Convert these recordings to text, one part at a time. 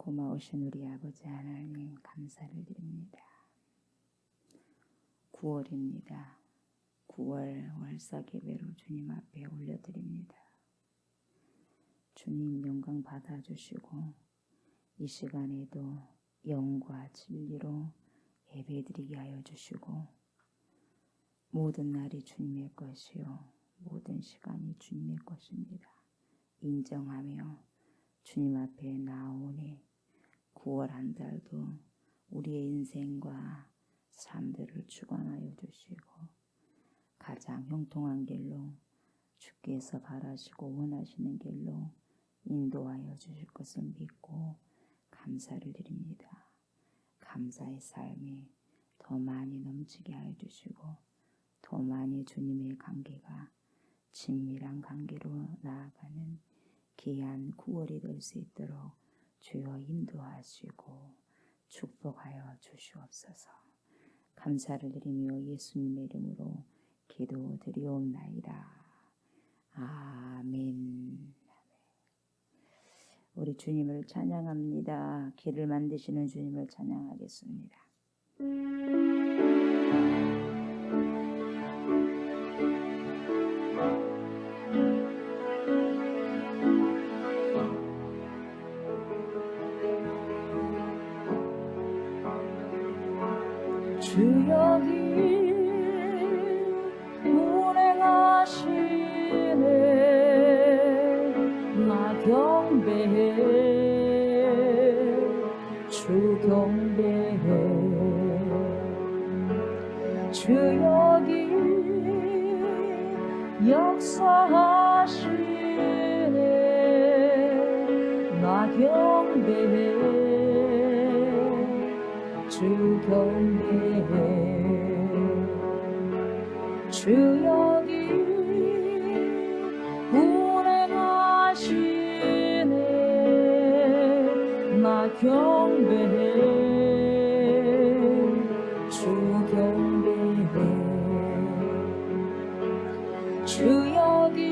고마우신 우리 아버지 하나님 감사를 드립니다. 9월입니다. 9월 월삭예배로 주님 앞에 올려드립니다. 주님 영광 받아주시고 이 시간에도 영과 진리로 예배드리게 하여 주시고 모든 날이 주님의 것이요 모든 시간이 주님의 것입니다. 인정하며 주님 앞에 나오니 9월 한 달도 우리의 인생과 삶들을 주관하여 주시고 가장 형통한 길로 주께서 바라시고 원하시는 길로 인도하여 주실 것을 믿고 감사를 드립니다. 감사의 삶이 더 많이 넘치게 하여 주시고 더 많이 주님의 관계가 친밀한 관계로 나아가는 귀한 9월이 될 수 있도록 주여 인도하시고 축복하여 주시옵소서. 감사를 드리며 예수님의 이름으로 기도드리옵나이다. 아멘. 우리 주님을 찬양합니다. 길을 만드시는 주님을 찬양하겠습니다. 주여 길 운행하시네 나 경배해 주 경배해 주여 길 역사하시네 나 경배해 주 경배해 주여 길 운행하시네 나 경배해 주 경배해 주여 길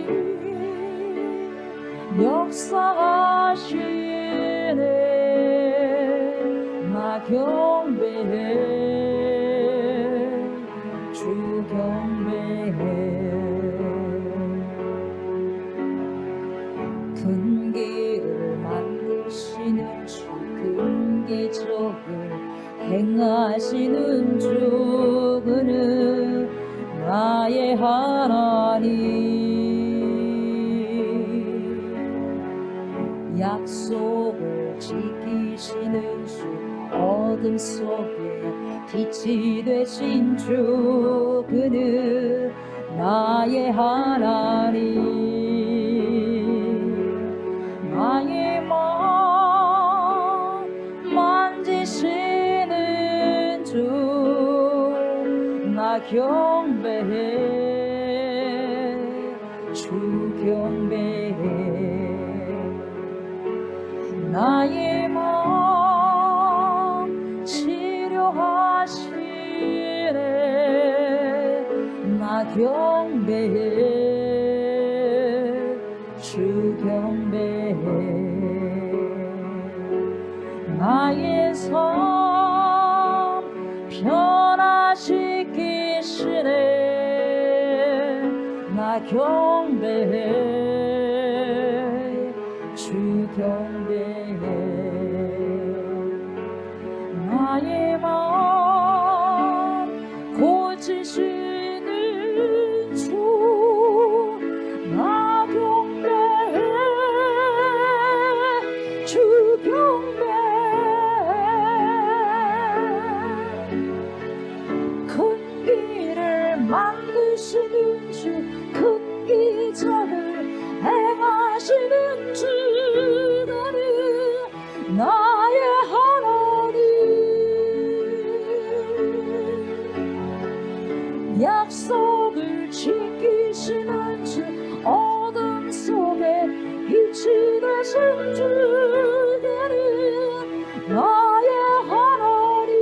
역사하시네 나 경배해 주 경배해 큰 길을 만드시는 주 큰 기적을 행하시는 주 그는 나의 하나님 약속을 지키시는 주 어둠 속에 빛이 되신 주 그는 나의 하나님 나의 마음 만지시는 주 나 경배해 주 경배해 나의 마음 치료하시네 나 경배해 주 경배해 나의 삶 변화시키시네 나 경배해 주 경배해 나의 마음 고치시는 주 나 경배해 주 경배해 큰 길을 만드시는 주 큰 기적을 행하시는 주 나는 나의 하나님 약속을 지키시는 주 어둠 속에 빛이 되신 주 나는 나의 하나님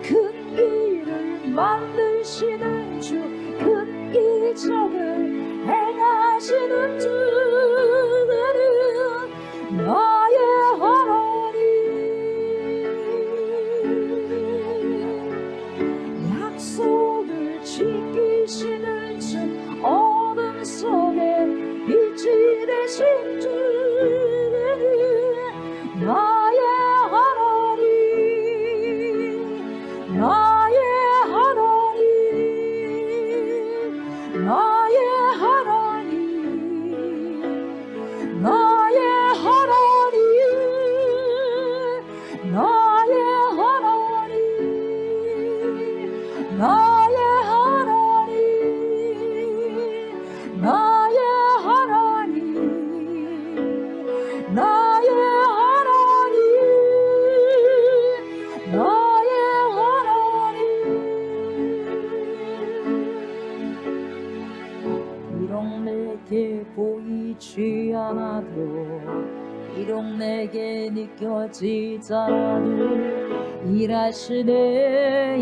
큰 길을 만드시는 주 큰 기적을 행하시는 주 않아도 비록 내게 느껴지지 않아도 일하시네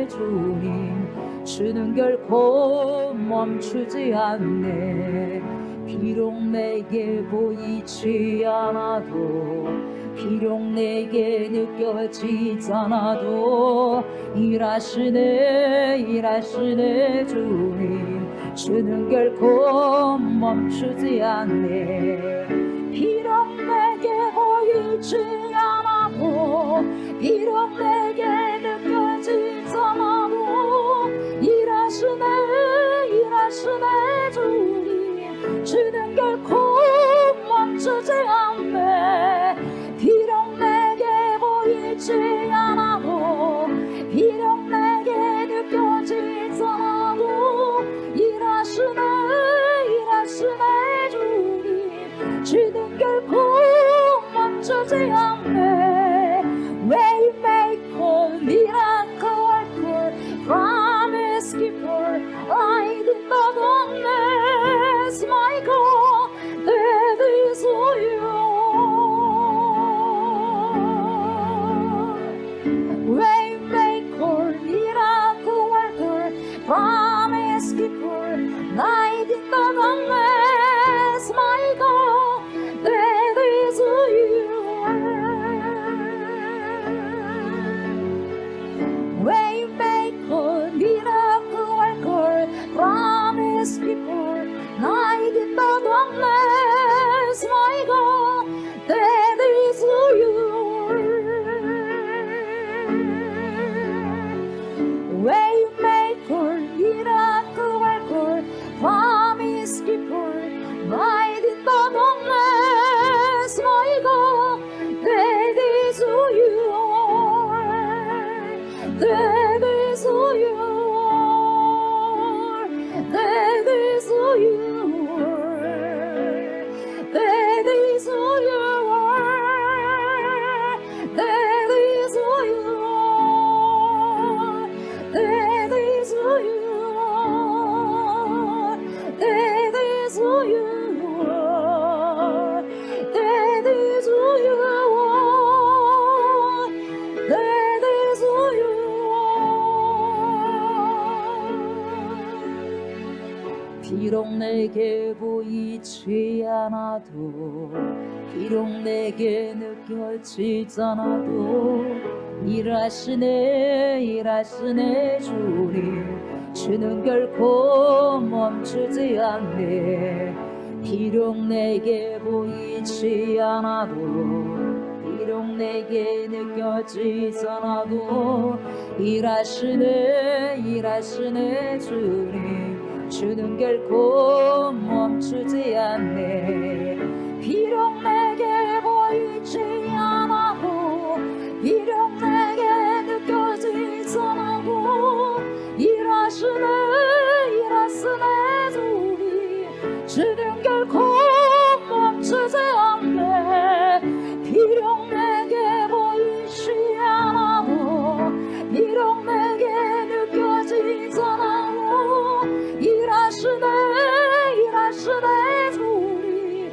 주님 주는 결코 멈추지 않네 비록 내게 보이지 않아도 비록 내게 느껴지지 않아도 일하시네 주님 주는 결코 멈추지 않네 비록 내게 보이지 않아도 비록 내게 느껴지지 않아도 일하시네 주님 주는 결코 멈추지 않네 비록 내게 보이지 않아도 비록 내게 느껴지지 않아도 일하시네 주님 주는 결코 멈추지 않네 Waymaker, miracle worker, promise keeper, light in the darkness, my God, that is who you are. Waymaker, miracle worker, promise keeper, light in the darkness, my God, that is who you are. Waymaker, miracle worker, promise keeper, light in the darkness, my God, that is who you are. Waymaker, miracle worker, promise keeper, light in the darkness, my God, that is who you are. That is who you are. That is who you are. That is who you are. That is who you are. That is who you are. That is who you are. That is who you are. That is who you are. 비록 내게 보이지 않아도 비록 내게 느껴지지 않아도 일하시네 주님 주는 결코 멈추지 않네 비록 내게 보이지 않아도 비록 내게 느껴지지 않아도 일하시네 주님 주는 결코 멈추지 않네 비록 내게 보이지 않아도 비록 내게 느껴지지 않아도 일하시네 주님 주는 결코 멈추지 않네 비록 내게 보이지 않아도 비록 내게 느껴지지 않아도 일하시네 주님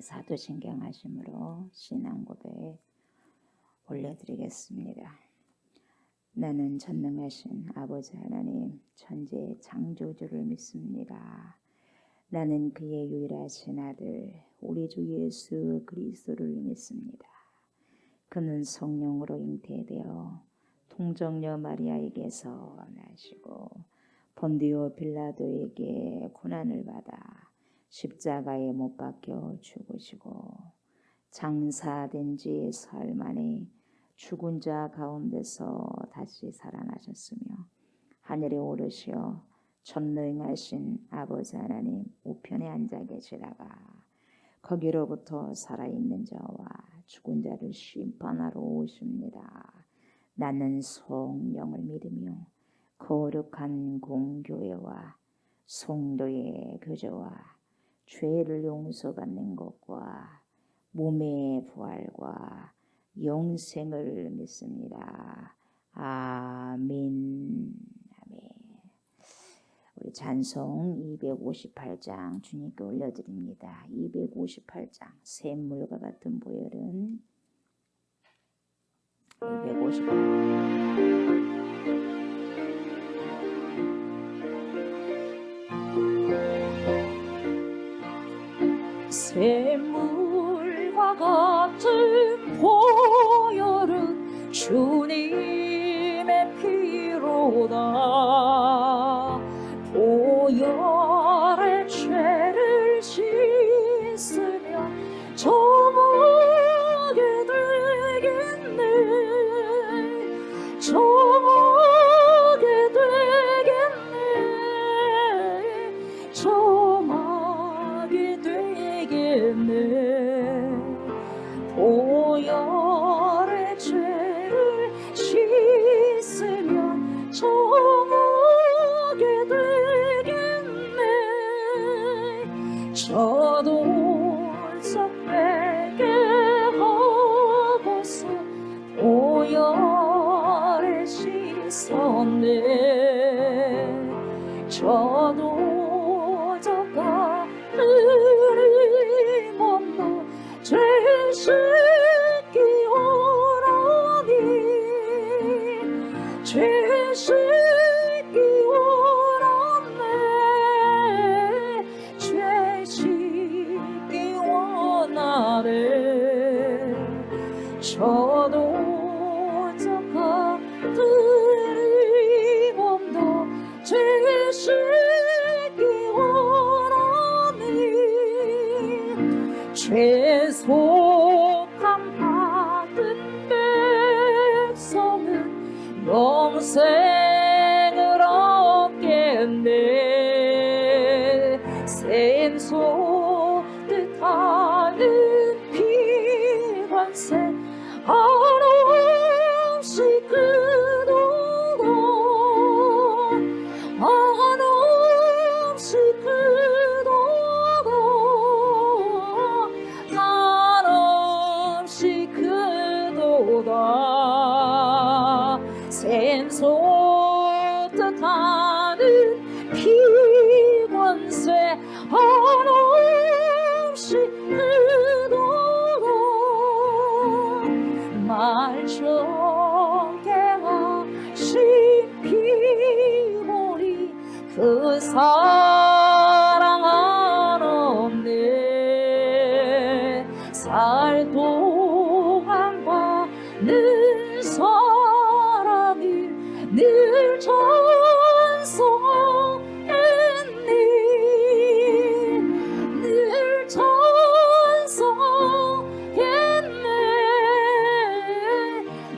사도신경 하심으로 신앙 고백 올려드리겠습니다. 나는 전능하신 아버지 하나님 천지의 창조주를 믿습니다. 나는 그의 유일하신 아들 우리 주 예수 그리스도를 믿습니다. 그는 성령으로 잉태되어 통정녀 마리아에게서 나시고 본디오 빌라도에게 고난을 받아 십자가에 못 박혀 죽으시고 장사된 지 사흘 만에 죽은 자 가운데서 다시 살아나셨으며 하늘에 오르시어 전능하신 아버지 하나님 우편에 앉아 계시다가 거기로부터 살아있는 자와 죽은 자를 심판하러 오십니다. 나는 성령을 믿으며 거룩한 공교회와 성도의 교제와 죄를 용서받는 것과 몸의 부활과 영생을 믿습니다. 아멘. 아멘. 우리 찬송 258장 주님께 올려드립니다. 258장 샘물과 같은 보혈은 258장 샘물과 같은 보혈은 주님의 피로다. 보혈의 죄를 씻으면 저먹게 되겠네. 저먹게 되겠네. 저먹게 되겠네. 보혈의 죄를 씻으면 저먹게 되겠네. 저도 적백게 하고서 보혈에 씻었네. 저도 저가 흐림없는 죄 씻기 원하니 죄 씻기 원하네. 죄 씻기 원하네. 저도 저가 흐림없는 죄 씻기 원하니 죄속함 받은 백성은 영생을 얻겠네. 샘소 뜻하는 피관세 한없이 크도다. 한없이 크도다. 한없이 크도다. 샘소 뜻하는 피관세 한없이 크도다. 말정케 하신 피보리 그 사랑 한없네. 살 동안 받는 사랑을 늘 찬송했니. 늘 찬송했네.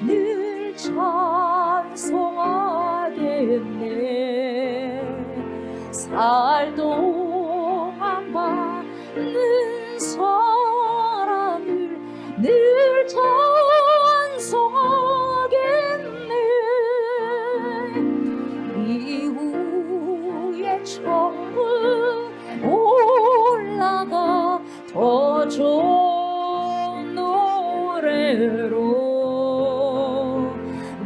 늘 찬송하겠네. 살 동안 받는 사랑을 늘 찬송하겠네. 이후에 천국 올라가 더 좋은 노래로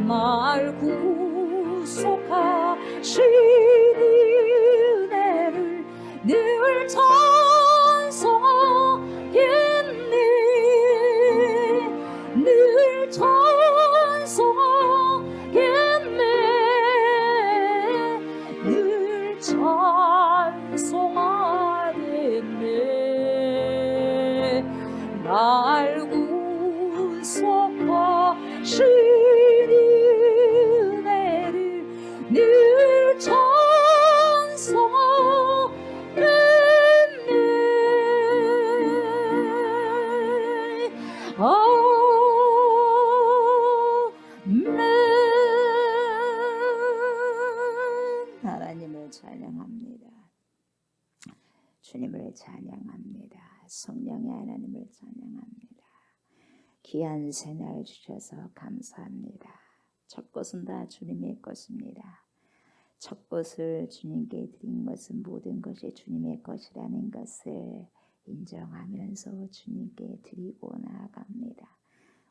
날 구속하신 은혜를 늘 찬송하겠네. 날 구속하신 은혜를 늘 찬송하네. 하나님을 찬양합니다. 주님을 찬양합니다. 성령의 하나님을 찬양합니다. 귀한 새날 주셔서 감사합니다. 첫 것은 다 주님의 것입니다. 첫 것을 주님께 드린 것은 모든 것이 주님의 것이라는 것을 인정하면서 주님께 드리고 나아갑니다.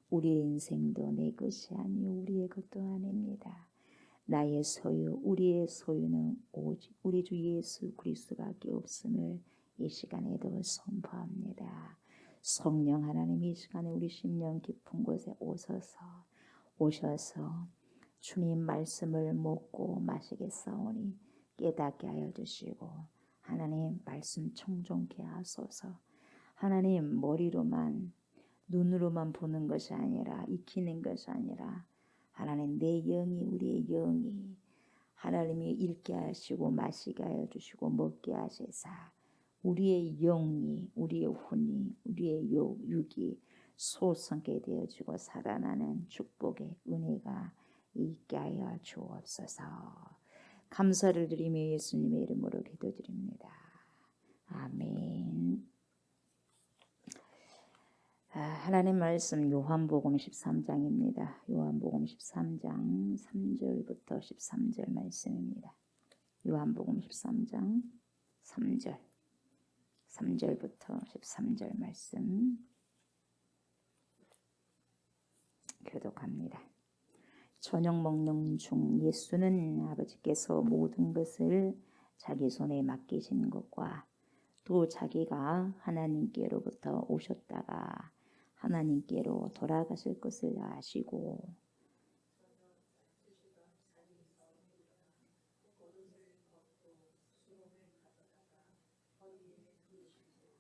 우리의 인생도 내 것이 아니요 우리의 것도 아닙니다. 나의 소유, 우리의 소유는 오직 우리 주 예수 그리스도밖에 없음을 이 시간에도 선포합니다. 성령 하나님 이 시간에 우리 심령 깊은 곳에 오셔서 주님 말씀을 먹고 마시겠사오니 깨닫게 하여 주시고 하나님 말씀 청종케 하소서. 하나님 머리로만 눈으로만 보는 것이 아니라 익히는 것이 아니라 하나님 내 영이 우리의 영이 하나님이 읽게 하시고 마시게 하여 주시고 먹게 하시사 우리의 영이 우리의 혼이 우리의 육이 소성게 되어지고 살아나는 축복의 은혜가 있게 하여 주옵소서. 감사를 드리며 예수님의 이름으로 기도드립니다. 아멘. 하나님 말씀 요한복음 13장입니다. 요한복음 13장 3절부터 13절 말씀입니다. 요한복음 13장 3절부터 13절 말씀 교독합니다. 저녁 먹는 중 예수는 아버지께서 모든 것을 자기 손에 맡기신 것과 또 자기가 하나님께로부터 오셨다가 하나님께로 돌아가실 것을 아시고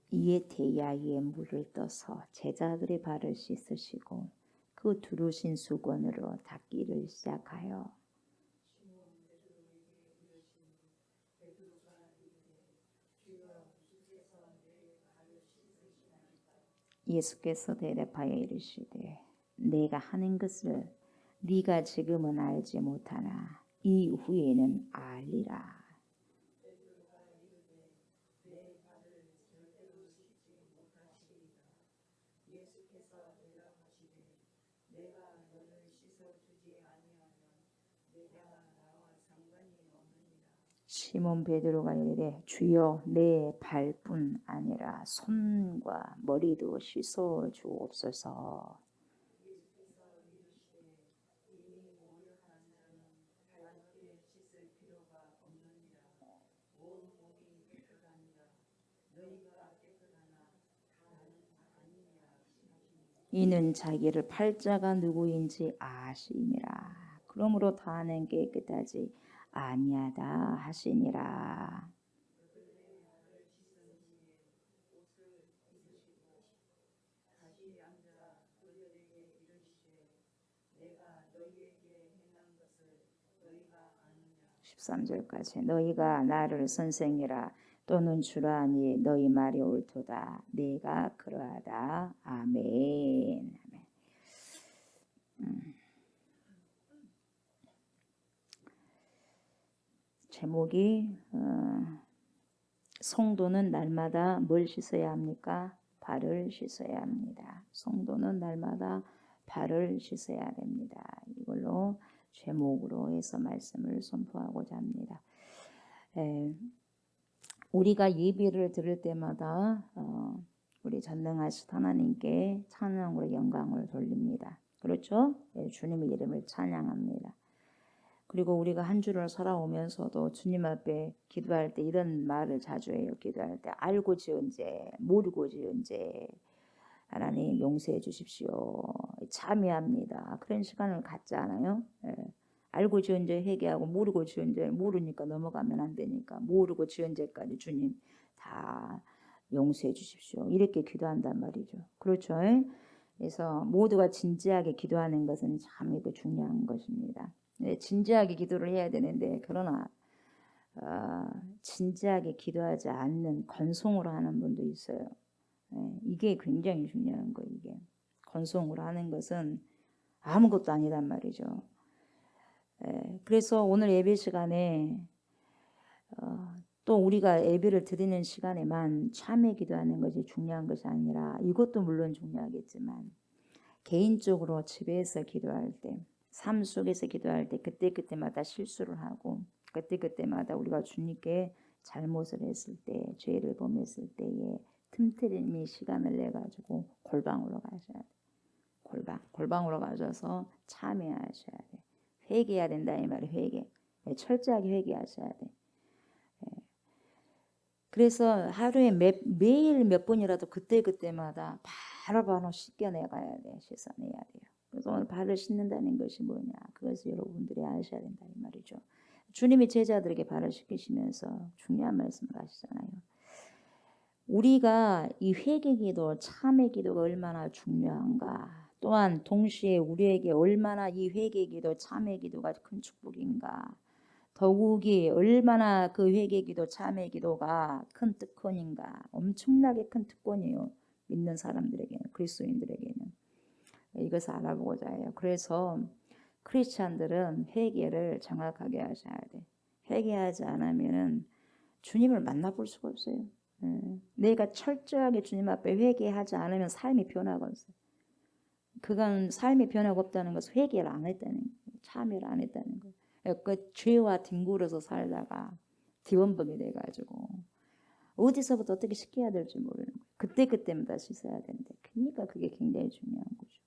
이에 대야에 물을 떠서 제자들의 발을 씻으시고 그 두르신 수건으로 닦기를 시작하여 예수께서 대답하여 이르시되 내가 하는 것을 네가 지금은 알지 못하나 이후에는 알리라. 시몬 베드로가 이르되 주여 내 발뿐 아니라 손과 머리도 씻어 주옵소서. 이는 자기를 팔자가 누구인지 아심이라. 그러므로 다하는 깨끗하지 아니하다 하시니라. (13절까지) 너희가 나를 선생이라 또는 주라 하니 너희 말이 옳도다. 내가 그러하다. 아멘. 제목이 성도는 날마다 뭘 씻어야 합니까? 발을 씻어야 합니다. 성도는 날마다 발을 씻어야 됩니다. 이걸로 제목으로 해서 말씀을 선포하고자 합니다. 우리가 예배를 드릴 때마다 우리 전능하신 하나님께 찬양으로 영광을 돌립니다. 그렇죠? 주님의 이름을 찬양합니다. 그리고 우리가 한 주를 살아오면서도 주님 앞에 기도할 때 이런 말을 자주 해요. 기도할 때 알고 지은 죄, 모르고 지은 죄 하나님 용서해 주십시오. 참여합니다. 그런 시간을 갖잖아요. 알고 지은 죄 회개하고 모르고 지은 죄 모르니까 넘어가면 안 되니까 모르고 지은 죄까지 주님 다 용서해 주십시오. 이렇게 기도한단 말이죠. 그렇죠? 그래서 모두가 진지하게 기도하는 것은 참 이거 중요한 것입니다. 네, 진지하게 기도를 해야 되는데 그러나 진지하게 기도하지 않는 건송으로 하는 분도 있어요. 이게 굉장히 중요한 거예요. 이게 건송으로 하는 것은 아무것도 아니란 말이죠. 그래서 오늘 예배 시간에 또 우리가 예배를 드리는 시간에만 참회 기도하는 것이 중요한 것이 아니라 이것도 물론 중요하겠지만 개인적으로 집에서 기도할 때, 삶 속에서 기도할 때 그때그때마다 실수를 하고 그때그때마다 우리가 주님께 잘못을 했을 때, 죄를 범했을 때에 틈틈이 시간을 내가지고 골방으로 가셔야 돼. 골방으로 가셔서 참회하셔야 돼. 회개해야 된다 이 말이 회개. 철저하게 회개하셔야 돼. 그래서 하루에 매일 몇 번이라도 그때그때마다 바로바로 씻겨내가야 돼. 씻어내야 돼요. 그래서 오늘 발을 씻는다는 것이 뭐냐. 그것을 여러분들이 아셔야 된다 이 말이죠. 주님이 제자들에게 발을 씻기시면서 중요한 말씀을 하시잖아요. 우리가 이 회개기도 참회기도가 얼마나 중요한가. 또한 동시에 우리에게 얼마나 이 회개기도 참회기도가 큰 축복인가. 더욱이 얼마나 그 회개기도 참회기도가 큰 특권인가. 엄청나게 큰 특권이에요. 믿는 사람들에게는, 그리스도인들에게는. 이것을 알아보고자 해요. 그래서 크리스찬들은 회개를 정확하게 하셔야 돼. 회개하지 않으면 주님을 만나볼 수가 없어요. 내가 철저하게 주님 앞에 회개하지 않으면 삶이 변화가 없어요. 그건 삶이 변화가 없다는 것은 회개를 안 했다는 거예요. 참여를 안 했다는 거예요. 그 죄와 뒹굴어서 살다가 뒤원복이 돼가지고 어디서부터 어떻게 씻겨야 될지 모르는 거예요. 그때그때마다 씻어야 되는데 그러니까 그게 굉장히 중요한 거죠.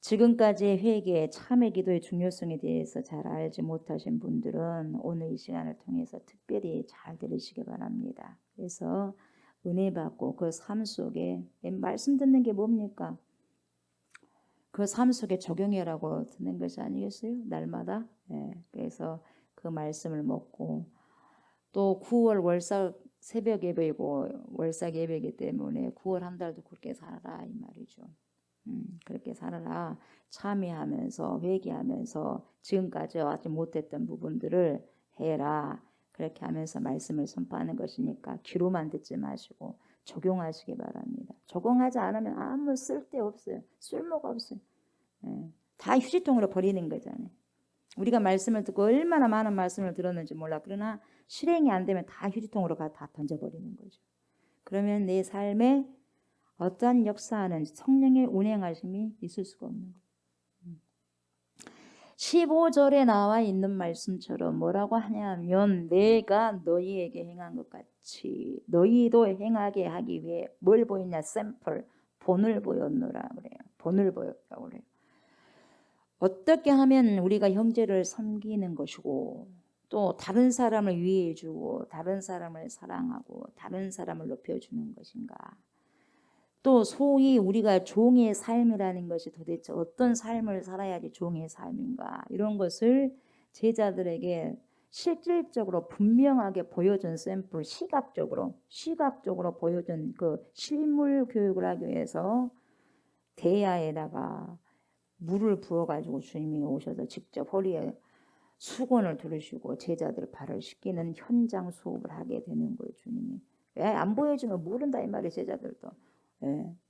지금까지의 회개, 참회 기도의 중요성에 대해서 잘 알지 못하신 분들은 오늘 이 시간을 통해서 특별히 잘 들으시기 바랍니다. 그래서 은혜 받고 그 삶 속에 말씀 듣는 게 뭡니까? 그 삶 속에 적용해라고 듣는 것이 아니겠어요? 날마다. 그래서 그 말씀을 먹고 또 9월 월삭 새벽 예배이고 월삭 예배이기 때문에 9월 한 달도 그렇게 살아라 이 말이죠. 그렇게 살아라. 참회하면서 회개하면서 지금까지 하지 못했던 부분들을 해라. 그렇게 하면서 말씀을 선포하는 것이니까 귀로만 듣지 마시고 적용하시기 바랍니다. 적용하지 않으면 아무 쓸데 없어요. 쓸모가 없어요. 다 휴지통으로 버리는 거잖아요. 우리가 말씀을 듣고 얼마나 많은 말씀을 들었는지 몰라. 그러나 실행이 안 되면 다 휴지통으로 다 던져버리는 거죠. 그러면 내 삶에 어떠한 역사하는 성령의 운행하심이 있을 수가 없는 거예요. 15절에 나와 있는 말씀처럼 뭐라고 하냐면 내가 너희에게 행한 것 같이 너희도 행하게 하기 위해 뭘 보였냐? 샘플, 본을 보였노라 그래요. 본을 보였다고 그래요. 어떻게 하면 우리가 형제를 섬기는 것이고 또 다른 사람을 위해주고 다른 사람을 사랑하고 다른 사람을 높여주는 것인가. 또 소위 우리가 종의 삶이라는 것이 도대체 어떤 삶을 살아야지 종의 삶인가 이런 것을 제자들에게 실질적으로 분명하게 보여준 샘플 시각적으로 보여준 그 실물 교육을 하기 위해서 대야에다가 물을 부어가지고 주님이 오셔서 직접 허리에 수건을 두르시고 제자들 발을 씻기는 현장 수업을 하게 되는 거예요. 주님이 왜 안 보여주면 모른다 이 말이에요. 제자들도.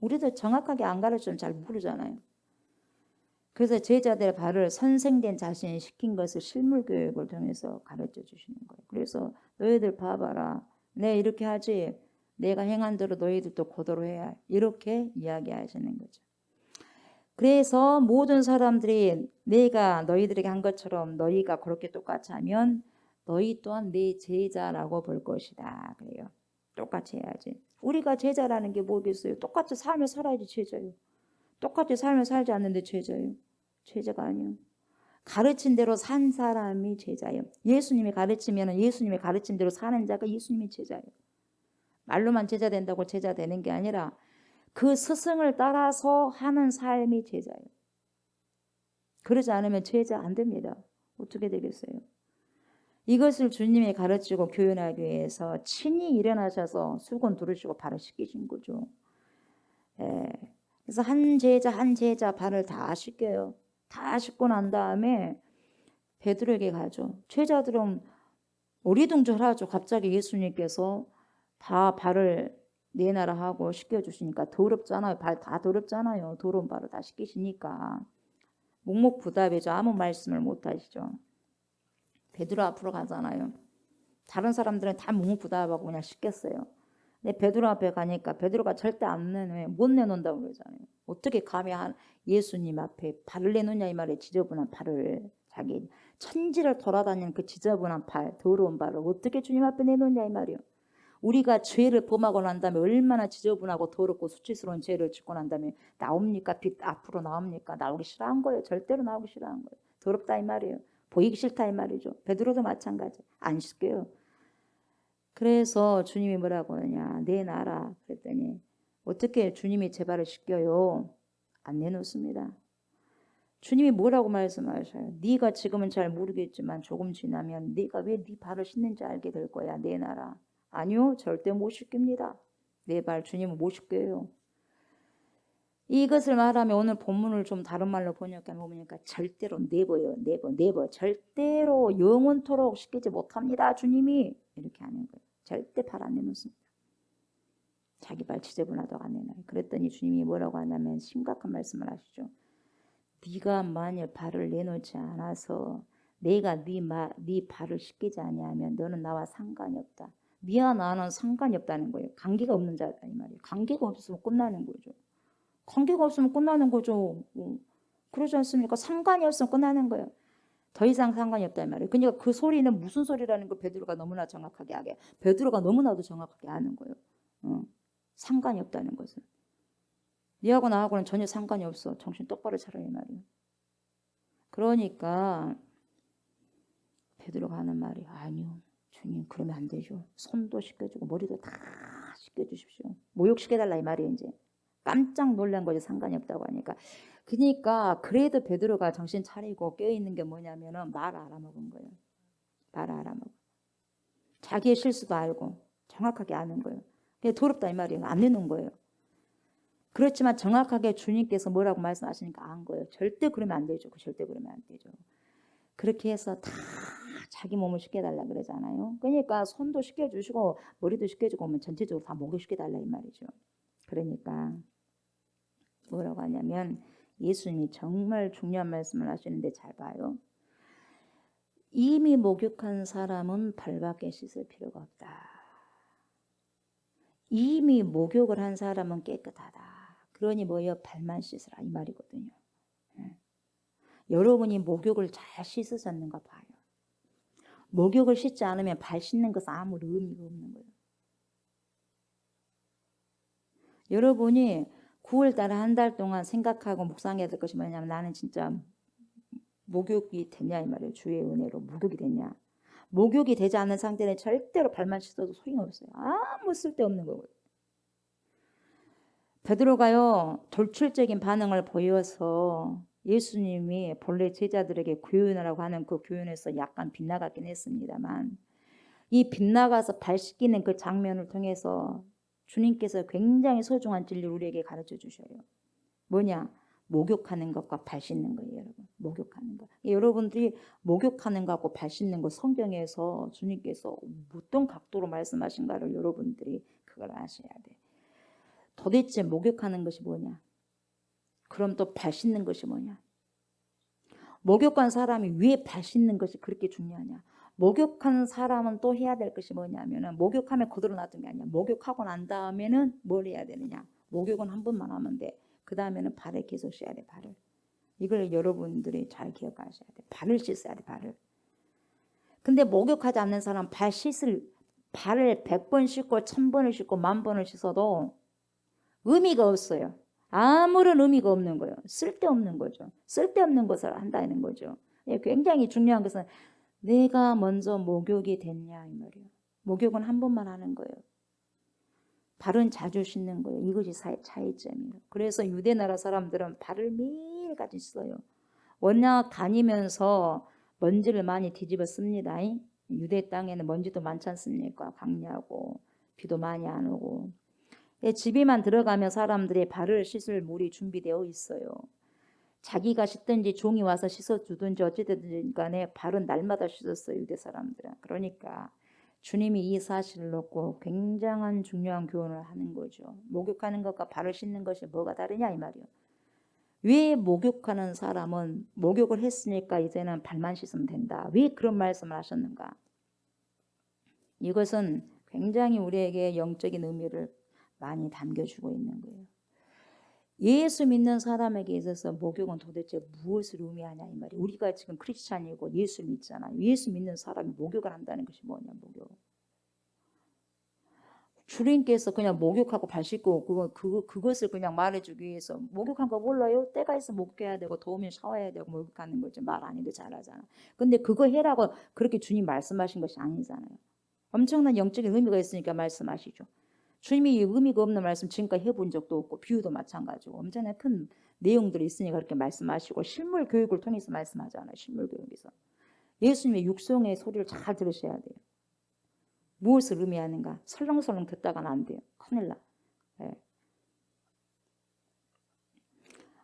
우리도 정확하게 안 가르치면 잘 모르잖아요. 그래서 제자들의 발을 선생된 자신이 시킨 것을 실물 교육을 통해서 가르쳐 주시는 거예요. 그래서 너희들 봐봐라. 내가 이렇게 하지. 내가 행한 대로 너희들도 그대로 해야. 이렇게 이야기하시는 거죠. 그래서 모든 사람들이 내가 너희들에게 한 것처럼 너희가 그렇게 똑같이 하면 너희 또한 내 제자라고 볼 것이다. 그래요. 똑같이 해야지. 우리가 제자라는 게 뭐겠어요? 똑같이 삶을 살아야지 제자예요. 똑같이 삶을 살지 않는데 제자예요. 제자가 아니에요. 가르친 대로 산 사람이 제자예요. 예수님이 가르치면 예수님이 가르친 대로 사는 자가 예수님이 제자예요. 말로만 제자 된다고 제자 되는 게 아니라 그 스승을 따라서 하는 삶이 제자예요. 그러지 않으면 제자 안 됩니다. 어떻게 되겠어요? 이것을 주님이 가르치고 교훈하기 위해서 친히 일어나셔서 수건 두르시고 발을 씻기신 거죠. 그래서 한 제자 한 제자 발을 다 씻겨요. 다 씻고 난 다음에 베드로에게 가죠. 제자들은 어리둥절하죠. 갑자기 예수님께서 다 발을 내놔라 하고 씻겨주시니까 더럽잖아요. 발 다 더럽잖아요. 더러운 발을 다 씻기시니까 묵묵부답이죠. 아무 말씀을 못 하시죠. 베드로 앞으로 가잖아요. 다른 사람들은 다 묵묵부답하고 그냥 씻겼어요. 근데 베드로 앞에 가니까 베드로가 절대 안 내놓아요. 못 내놓는다고 그러잖아요. 어떻게 감히 예수님 앞에 발을 내놓냐 이 말에 지저분한 발을 자기 천지를 돌아다니는 그 지저분한 발, 더러운 발을 어떻게 주님 앞에 내놓냐 이 말이요. 우리가 죄를 범하고 난 다음에 얼마나 지저분하고 더럽고 수치스러운 죄를 짓고 난 다음에 나옵니까? 빛 앞으로 나옵니까? 나오기 싫어한 거예요. 절대로 나오기 싫어한 거예요. 더럽다 이 말이에요. 보이기 싫다 이 말이죠. 베드로도 마찬가지. 안 씻겨요. 그래서 주님이 뭐라고 하냐. 내놔라. 그랬더니 어떻게 주님이 제 발을 씻겨요? 안 내놓습니다. 주님이 뭐라고 말씀하셔요? 네가 지금은 잘 모르겠지만 조금 지나면 네가 왜 네 발을 씻는지 알게 될 거야. 내놔라. 아니요. 절대 못 씻깁니다. 내 발 주님은 못 씻겨요. 이것을 말하면 오늘 본문을 좀 다른 말로 번역해 보니까 절대로 네버요. 네버. 절대로 영원토록 씻기지 못합니다. 주님이 이렇게 하는 거예요. 절대 발 안 내놓습니다. 자기 발 지저분하다고 안 내놔요. 그랬더니 주님이 뭐라고 하냐면 심각한 말씀을 하시죠. 네가 만일 발을 내놓지 않아서 내가 네 발을 씻기지 아니하면 너는 나와 상관이 없다. 네와 나는 상관이 없다는 거예요. 관계가 없는 자다 이 말이에요. 관계가 없으면 끝나는 거죠. 관계가 없으면 끝나는 거죠. 그러지 않습니까? 상관이 없으면 끝나는 거예요. 더 이상 상관이 없다 이 말이에요. 그러니까 그 소리는 무슨 소리라는 걸 베드로가 너무나 정확하게 하게. 베드로가 너무나도 정확하게 아는 거예요. 상관이 없다는 것은. 네하고 나하고는 전혀 상관이 없어. 정신 똑바로 차려 이 말이에요. 그러니까 베드로가 하는 말이 아니요. 주님 그러면 안 되죠. 손도 씻겨주고 머리도 다 씻겨주십시오. 모욕시켜달라 이 말이에요. 이제 깜짝 놀란 거죠. 상관이 없다고 하니까. 그러니까 그래도 베드로가 정신 차리고 깨어있는 게 뭐냐면은 말 알아먹은 거예요. 말 알아먹어. 자기의 실수도 알고 정확하게 아는 거예요. 그게 더럽다 이 말이에요. 안 내놓은 거예요. 그렇지만 정확하게 주님께서 뭐라고 말씀하시니까 안 거예요. 절대 그러면 안 되죠. 절대 그러면 안 되죠. 그렇게 해서 다 자기 몸을 씻겨달라 그러잖아요. 그러니까 손도 씻겨주시고 머리도 씻겨주고 오면 전체적으로 다 목을 씻겨달라 이 말이죠. 그러니까 뭐라고 하냐면 예수님이 정말 중요한 말씀을 하시는데 잘 봐요. 이미 목욕한 사람은 발밖에 씻을 필요가 없다. 이미 목욕을 한 사람은 깨끗하다. 그러니 뭐예요? 발만 씻으라 이 말이거든요. 여러분이 목욕을 잘 씻으셨는가 봐요. 목욕을 씻지 않으면 발 씻는 것은 아무 의미가 없는 거예요. 여러분이 9월달에 한 달 동안 생각하고 묵상해야 될 것이 뭐냐면 나는 진짜 목욕이 됐냐 이 말이에요. 주의 은혜로 목욕이 됐냐. 목욕이 되지 않는 상태는 절대로 발만 씻어도 소용없어요. 아무 쓸데없는 거고요. 베드로가요 돌출적인 반응을 보여서 예수님이 본래 제자들에게 구현하라고 하는 그 구현에서 약간 빗나갔긴 했습니다만 이 빗나가서 발 씻기는 그 장면을 통해서 주님께서 굉장히 소중한 진리를 우리에게 가르쳐 주셔요. 뭐냐? 목욕하는 것과 발 씻는 거예요, 여러분. 목욕하는 것. 여러분들이 목욕하는 것하고 발 씻는 것 성경에서 주님께서 어떤 각도로 말씀하신가를 여러분들이 그걸 아셔야 돼. 도대체 목욕하는 것이 뭐냐? 그럼 또 발 씻는 것이 뭐냐? 목욕한 사람이 왜 발 씻는 것이 그렇게 중요하냐? 목욕한 사람은 또 해야 될 것이 뭐냐면은 목욕하면 그대로 놔둔 게 아니야. 목욕하고 난 다음에는 뭘 해야 되느냐? 목욕은 한 번만 하면 돼. 그 다음에는 발을 계속 씻어야 돼. 발을. 이걸 여러분들이 잘 기억하셔야 돼. 발을 씻어야 돼. 발을. 근데 목욕하지 않는 사람 발을 100번 씻고 1000번을 씻고 10,000번을 씻어도 의미가 없어요. 아무런 의미가 없는 거예요. 쓸데없는 거죠. 쓸데없는 것을 한다는 거죠. 굉장히 중요한 것은 내가 먼저 목욕이 됐냐 이 말이에요. 목욕은 한 번만 하는 거예요. 발은 자주 씻는 거예요. 이것이 차이점이에요. 그래서 유대 나라 사람들은 발을 매일같이 씻어요. 워낙 다니면서 먼지를 많이 뒤집어 씁니다. 유대 땅에는 먼지도 많지 않습니까? 광야고 비도 많이 안 오고. 집에만 들어가면 사람들의 발을 씻을 물이 준비되어 있어요. 자기가 씻든지 종이 와서 씻어주든지 어찌되든 간에 발은 날마다 씻었어요. 유대 사람들은. 그러니까 주님이 이 사실을 놓고 굉장한 중요한 교훈을 하는 거죠. 목욕하는 것과 발을 씻는 것이 뭐가 다르냐 이 말이요. 왜 목욕하는 사람은 목욕을 했으니까 이제는 발만 씻으면 된다. 왜 그런 말씀을 하셨는가? 이것은 굉장히 우리에게 영적인 의미를 많이 담겨주고 있는 거예요. 예수 믿는 사람에게 있어서 목욕은 도대체 무엇을 의미하냐 이 말이에요. 우리가 지금 크리스찬이고 예수 믿잖아요. 예수 믿는 사람이 목욕을 한다는 것이 뭐냐 목욕. 주님께서 그냥 목욕하고 발 씻고 그것을 그냥 말해주기 위해서 목욕한 거 몰라요? 때가 있어 목욕해야 되고 더우면 샤워해야 되고 목욕하는 거지. 말 안 해도 잘하잖아. 근데 그거 해라고 그렇게 주님 말씀하신 것이 아니잖아요. 엄청난 영적인 의미가 있으니까 말씀하시죠. 주님이 의미가 없는 말씀 지금까지 해본 적도 없고 비유도 마찬가지고 엄청나게 큰 내용들이 있으니까 그렇게 말씀하시고 실물 교육을 통해서 말씀하잖아요. 실물 교육에서. 예수님의 육성의 소리를 잘 들으셔야 돼요. 무엇을 의미하는가? 설렁설렁 듣다가는 안 돼요. 큰일 나. 네.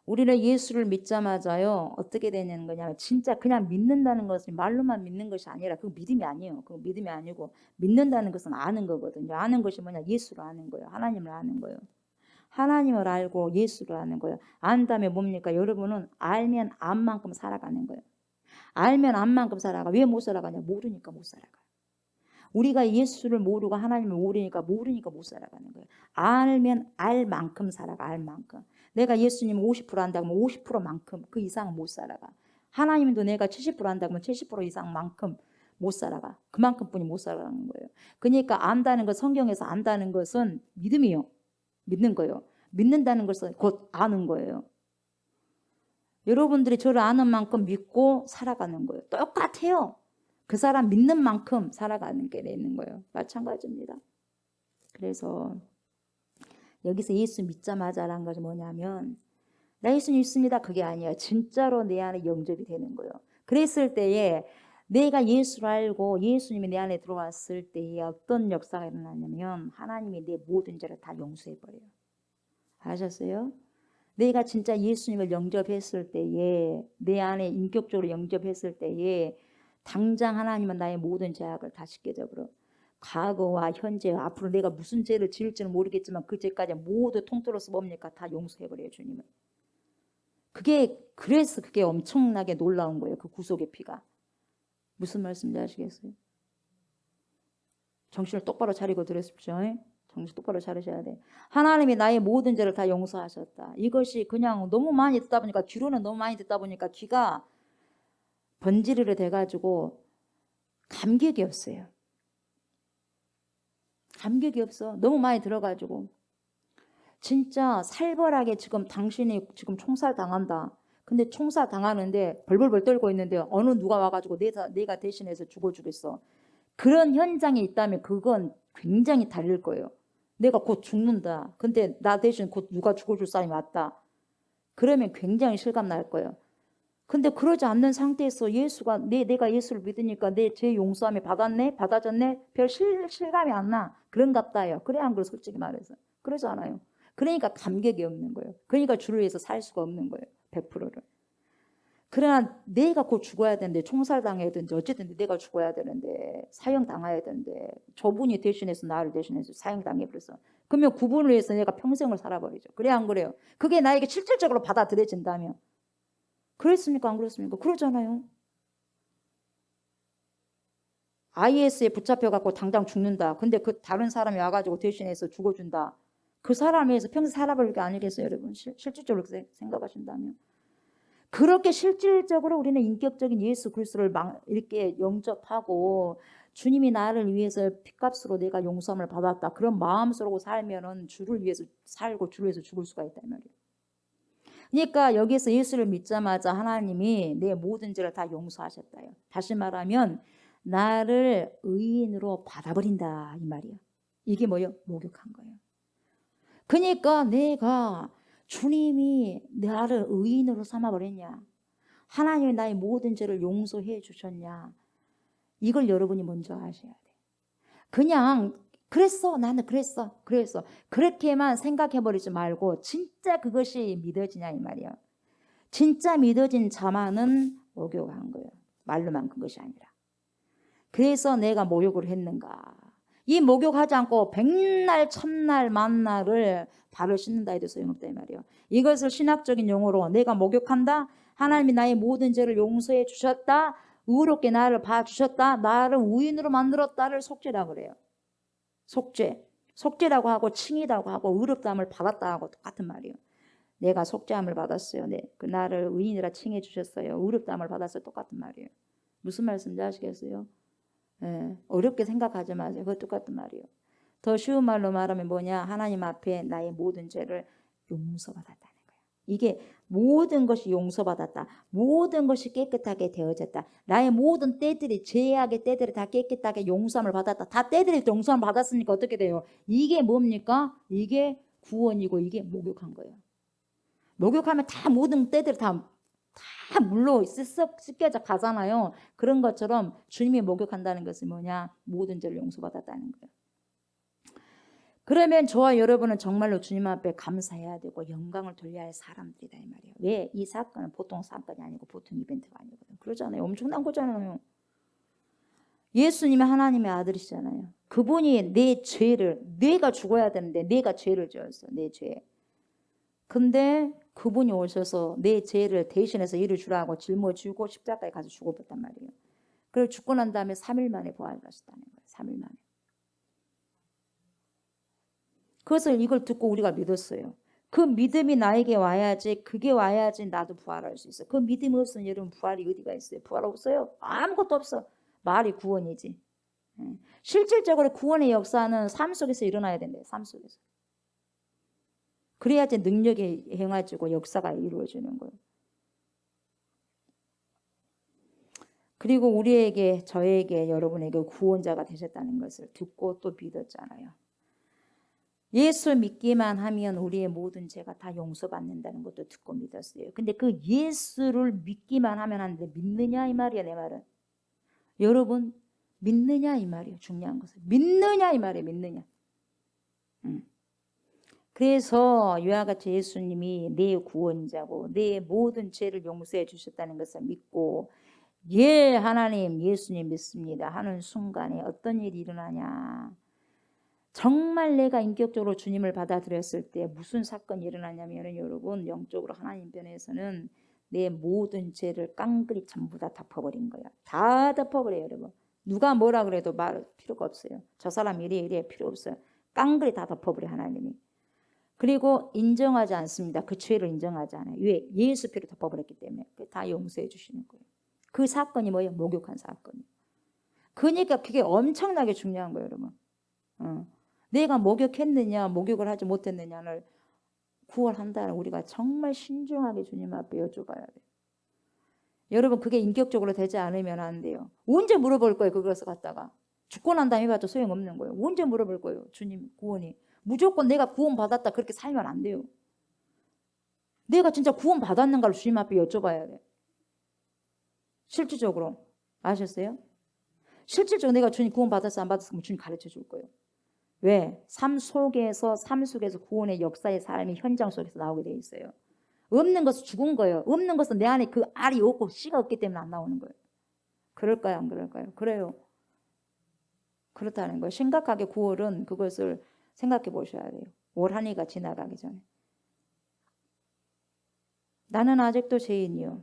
우리는 예수를 믿자마자요 어떻게 되는 거냐면 진짜 그냥 믿는다는 것은 말로만 믿는 것이 아니라 그거 믿음이 아니에요. 그거 믿음이 아니고 믿는다는 것은 아는 거거든요. 아는 것이 뭐냐? 예수를 아는 거예요. 하나님을 아는 거예요. 하나님을 알고 예수를 아는 거예요. 안 다음에 뭡니까? 여러분은 알면 안 만큼 살아가는 거예요. 알면 안 만큼 살아가. 왜 못 살아가냐? 모르니까 못 살아가. 우리가 예수를 모르고 하나님을 모르니까 못 살아가는 거예요. 알면 알 만큼 살아가. 알 만큼. 내가 예수님 50% 안다고 하면 50%만큼 그 이상은 못 살아가. 하나님도 내가 70% 안다고 하면 70% 이상만큼 못 살아가. 그만큼뿐이 못 살아가는 거예요. 그러니까 안다는 것, 성경에서 안다는 것은 믿음이요. 믿는 거예요. 믿는다는 것은 곧 아는 거예요. 여러분들이 저를 아는 만큼 믿고 살아가는 거예요. 똑같아요. 그 사람 믿는 만큼 살아가는 게 있는 거예요. 마찬가지입니다. 그래서 여기서 예수 믿자마자라는 것이 뭐냐면 나 예수 믿습니다. 그게 아니에요. 진짜로 내 안에 영접이 되는 거예요. 그랬을 때에 내가 예수를 알고 예수님이 내 안에 들어왔을 때에 어떤 역사가 일어나냐면 하나님이 내 모든 죄를 다 용서해버려요. 아셨어요? 내가 진짜 예수님을 영접했을 때에 내 안에 인격적으로 영접했을 때에 당장 하나님은 나의 모든 죄악을 다 씻겨져 버려. 과거와 현재 앞으로 내가 무슨 죄를 지을지는 모르겠지만 그 죄까지 모두 통틀어서 뭡니까? 다 용서해버려요 주님은. 그래서 그게 엄청나게 놀라운 거예요. 그 구속의 피가. 무슨 말씀인지 아시겠어요? 정신을 똑바로 차리고 들으십시오. 정신 똑바로 차리셔야 돼. 하나님이 나의 모든 죄를 다 용서하셨다. 이것이 그냥 너무 많이 듣다 보니까 귀로는 너무 많이 듣다 보니까 귀가 번지르르 돼가지고 감격이 없어요. 감격이 없어. 너무 많이 들어가지고. 진짜 살벌하게 지금 당신이 지금 총살 당한다. 근데 총살 당하는데 벌벌벌 떨고 있는데 어느 누가 와가지고 내가 대신해서 죽어주겠어. 그런 현장이 있다면 그건 굉장히 달릴 거예요. 내가 곧 죽는다. 근데 나 대신 곧 누가 죽어줄 사람이 왔다. 그러면 굉장히 실감 날 거예요. 근데 그러지 않는 상태에서 예수가 내가 예수를 믿으니까 내 죄 용서함이 받아졌네 별 실감이 안 나. 그런갑다요. 그래 안 그래 솔직히 말해서 그러지 않아요. 그러니까 감격이 없는 거예요. 그러니까 주를 위해서 살 수가 없는 거예요. 100%를. 그러나 내가 곧 죽어야 되는데 총살당해야든지 어쨌든 내가 죽어야 되는데 사형당해야 되는데 저분이 대신해서 나를 대신해서 사형당해버렸어. 그러면 그분을 위해서 내가 평생을 살아버리죠. 그래 안 그래요? 그게 나에게 실질적으로 받아들여진다면 그랬습니까? 안 그랬습니까? 그러잖아요. IS에 붙잡혀갖고 당장 죽는다. 근데 그 다른 사람이 와가지고 대신해서 죽어준다. 그 사람에 의해서 평생 살아버릴 게 아니겠어요, 여러분? 실질적으로 생각하신다면. 그렇게 실질적으로 우리는 인격적인 예수 그리스도를 이렇게 영접하고 주님이 나를 위해서 핏값으로 내가 용서함을 받았다. 그런 마음으로 살면은 주를 위해서 살고 주를 위해서 죽을 수가 있단 말이에요. 그러니까 여기서 예수를 믿자마자 하나님이 내 모든 죄를 다 용서하셨다요. 다시 말하면 나를 의인으로 받아버린다 이 말이에요. 이게 뭐예요? 목욕한 거예요. 그러니까 내가 주님이 나를 의인으로 삼아버렸냐? 하나님이 나의 모든 죄를 용서해 주셨냐? 이걸 여러분이 먼저 아셔야 돼요. 그냥 그랬어. 나는 그랬어. 그렇게만 생각해버리지 말고 진짜 그것이 믿어지냐 이 말이야. 진짜 믿어진 자만은 목욕한 거예요. 말로만 그것이 아니라. 그래서 내가 목욕을 했는가. 이 목욕하지 않고 백날 천날 만날을 발을 씻는다 해도 소용없다 이 말이에요. 이것을 신학적인 용어로 내가 목욕한다. 하나님이 나의 모든 죄를 용서해 주셨다. 의롭게 나를 봐주셨다. 나를 의인으로 만들었다를 속죄라고 그래요. 속죄라고 하고 칭이라고 하고 의롭다함을 받았다 하고 똑같은 말이에요. 내가 속죄함을 받았어요. 그 나를 의인이라 칭해 주셨어요. 의롭다함을 받았어요. 똑같은 말이에요. 무슨 말씀인지 아시겠어요? 어렵게 생각하지 마세요. 그거 똑같은 말이에요. 더 쉬운 말로 말하면 뭐냐? 하나님 앞에 나의 모든 죄를 용서받았다는 거예요. 이게 모든 것이 용서받았다. 모든 것이 깨끗하게 되어졌다. 나의 모든 때들이 죄악의 때들이 다 깨끗하게 용서함을 받았다. 다 때들이 용서함을 받았으니까 어떻게 돼요? 이게 뭡니까? 이게 구원이고 이게 목욕한 거예요. 목욕하면 다 모든 때들이 다 물로 씻겨져 가잖아요. 그런 것처럼 주님이 목욕한다는 것은 뭐냐? 모든 죄를 용서받았다는 거예요. 그러면 저와 여러분은 정말로 주님 앞에 감사해야 되고 영광을 돌려야 할 사람들이다 이 말이에요. 왜? 이 사건은 보통 사건이 아니고 보통 이벤트가 아니거든요. 그러잖아요. 엄청난 거잖아요. 예수님이 하나님의 아들이시잖아요. 그분이 내 죄를, 내가 죽어야 되는데 내가 죄를 지었어. 내 죄. 근데 그분이 오셔서 내 죄를 대신해서 일을 주라고 짊어지고 십자가에 가서 죽어봤단 말이에요. 그리고 죽고 난 다음에 3일 만에 부활하셨다는 거예요. 3일 만에. 그것을 이걸 듣고 우리가 믿었어요. 그 믿음이 나에게 와야지, 그게 와야지 나도 부활할 수 있어요. 그 믿음이 없으면 여러분 부활이 어디가 있어요? 부활 없어요? 아무것도 없어. 말이 구원이지. 실질적으로 구원의 역사는 삶 속에서 일어나야 된대요. 삶 속에서. 그래야지 능력이 행해지고 역사가 이루어지는 거예요. 그리고 우리에게, 저에게, 여러분에게 구원자가 되셨다는 것을 듣고 또 믿었잖아요. 예수 믿기만 하면 우리의 모든 죄가 다 용서받는다는 것도 듣고 믿었어요. 근데 그 예수를 믿기만 하면 하는데 믿느냐 이 말이야. 내 말은 여러분 믿느냐 이 말이에요. 중요한 것은 믿느냐 이 말이에요. 믿느냐. 그래서 이와 같이 예수님이 내 구원자고 내 모든 죄를 용서해 주셨다는 것을 믿고 예 하나님 예수님 믿습니다 하는 순간에 어떤 일이 일어나냐. 정말 내가 인격적으로 주님을 받아들였을 때 무슨 사건이 일어나냐면 여러분 영적으로 하나님 편에서는 내 모든 죄를 깡그리 전부 다 덮어버린 거야. 다 덮어버려요 여러분. 누가 뭐라 그래도 말 필요가 없어요. 저 사람 이래 필요 없어요. 깡그리 다 덮어버려 하나님이. 그리고 인정하지 않습니다. 그 죄를 인정하지 않아요. 왜? 예수 피로 덮어버렸기 때문에 다 용서해 주시는 거예요. 그 사건이 뭐예요? 목욕한 사건이에요. 그러니까 그게 엄청나게 중요한 거예요 여러분. 내가 목욕했느냐 목욕을 하지 못했느냐를 구원한다는 우리가 정말 신중하게 주님 앞에 여쭤봐야 돼요. 여러분 그게 인격적으로 되지 않으면 안 돼요. 언제 물어볼 거예요? 그것을 갖다가 죽고 난 다음에 봐도 소용없는 거예요. 언제 물어볼 거예요? 주님 구원이. 무조건 내가 구원받았다 그렇게 살면 안 돼요. 내가 진짜 구원받았는가를 주님 앞에 여쭤봐야 돼요. 실질적으로 아셨어요? 실질적으로 내가 주님 구원받았어 안 받았어? 그럼 주님 가르쳐 줄 거예요. 왜? 삶 속에서 구원의 역사의 삶이 현장 속에서 나오게 돼 있어요. 없는 것은 죽은 거예요. 없는 것은 내 안에 그 알이 없고 씨가 없기 때문에 안 나오는 거예요. 그럴까요? 안 그럴까요? 그래요. 그렇다는 거예요. 심각하게 9월은 그것을 생각해 보셔야 돼요. 올 한 해가 지나가기 전에. 나는 아직도 죄인이요.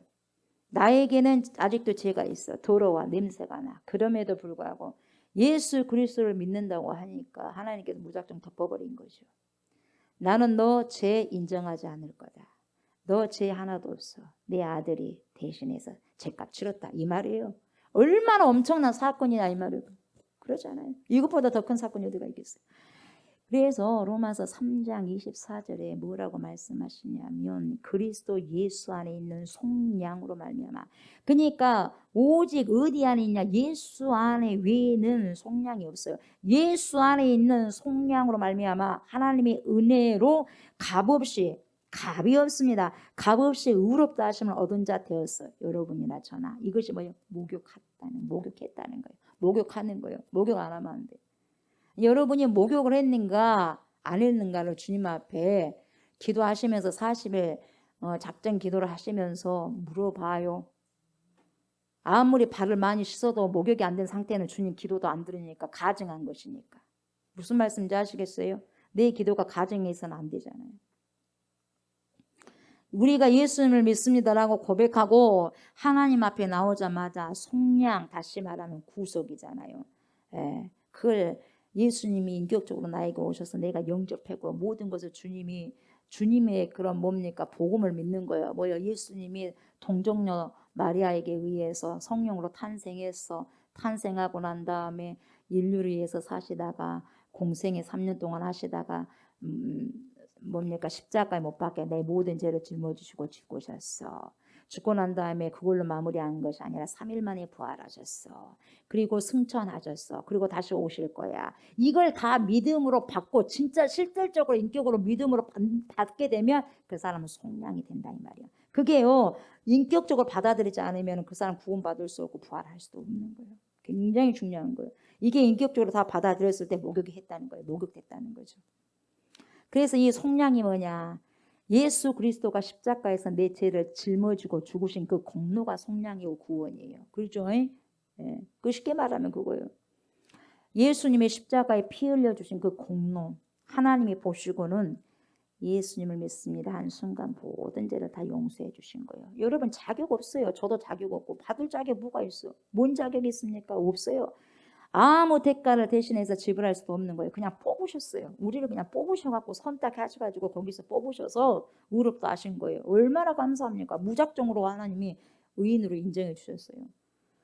나에게는 아직도 죄가 있어. 더러워 냄새가 나. 그럼에도 불구하고 예수 그리스도를 믿는다고 하니까 하나님께서 무작정 덮어버린 거죠. 나는 너 죄 인정하지 않을 거다. 너 죄 하나도 없어. 내 아들이 대신해서 죄값 치렀다. 이 말이에요. 얼마나 엄청난 사건이냐 이 말이에요. 그러잖아요. 이것보다 더 큰 사건이 어디가 있겠어요. 그래서 로마서 3장 24절에 뭐라고 말씀하시냐면 그리스도 예수 안에 있는 속량으로 말미암아. 그러니까 오직 어디 안에 있냐? 예수 안에 외에는 속량이 없어요. 예수 안에 있는 속량으로 말미암아 하나님의 은혜로 값이 없습니다. 값없이 의롭다 하심을 얻은 자 되었어요. 여러분이나 저나. 이것이 뭐예요? 목욕했다는 거예요. 목욕하는 거예요. 목욕 안 하면 안 돼요. 여러분이 목욕을 했는가 안 했는가를 주님 앞에 기도하시면서 40일 작전 기도를 하시면서 물어봐요. 아무리 발을 많이 씻어도 목욕이 안 된 상태는 주님 기도도 안 들으니까 가증한 것이니까. 무슨 말씀인지 아시겠어요? 내 기도가 가증해서는 안 되잖아요. 우리가 예수님을 믿습니다라고 고백하고 하나님 앞에 나오자마자 속량, 다시 말하면 구속이잖아요. 그걸 예수님이 인격적으로 나에게 오셔서 내가 영접하고 모든 것을 주님의 그런 뭡니까? 복음을 믿는 거예요. 뭐요? 예수님이 동정녀 마리아에게 의해서 성령으로 탄생하고 난 다음에 인류를 위해서 사시다가 공생에 3년 동안 하시다가 뭡니까? 십자가에 못 박혀 내 모든 죄를 짊어지시고 죽으셨어. 죽고 난 다음에 그걸로 마무리한 것이 아니라 3일 만에 부활하셨어. 그리고 승천하셨어. 그리고 다시 오실 거야. 이걸 다 믿음으로 받고 진짜 실질적으로 인격으로 믿음으로 받게 되면 그 사람은 속량이 된다 이 말이야. 그게요. 인격적으로 받아들이지 않으면 그 사람 구원받을 수 없고 부활할 수도 없는 거예요. 굉장히 중요한 거예요. 이게 인격적으로 다 받아들였을 때 목욕이 했다는 거예요. 목욕됐다는 거죠. 그래서 이 속량이 뭐냐? 예수 그리스도가 십자가에서 내 죄를 짊어지고 죽으신 그 공로가 속량이고 구원이에요. 그렇죠? 그 쉽게 말하면 그거예요. 예수님의 십자가에 피 흘려주신 그 공로 하나님이 보시고는 예수님을 믿습니다 한 순간 모든 죄를 다 용서해 주신 거예요. 여러분 자격 없어요. 저도 자격 없고 받을 자격 뭐가 있어? 뭔 자격이 있습니까? 없어요. 아무 대가를 대신해서 지불할 수도 없는 거예요. 그냥 뽑으셨어요. 우리를 그냥 뽑으셔갖고 선택하셔가지고 거기서 뽑으셔서 의롭다 하신 거예요. 얼마나 감사합니까? 무작정으로 하나님이 의인으로 인정해 주셨어요.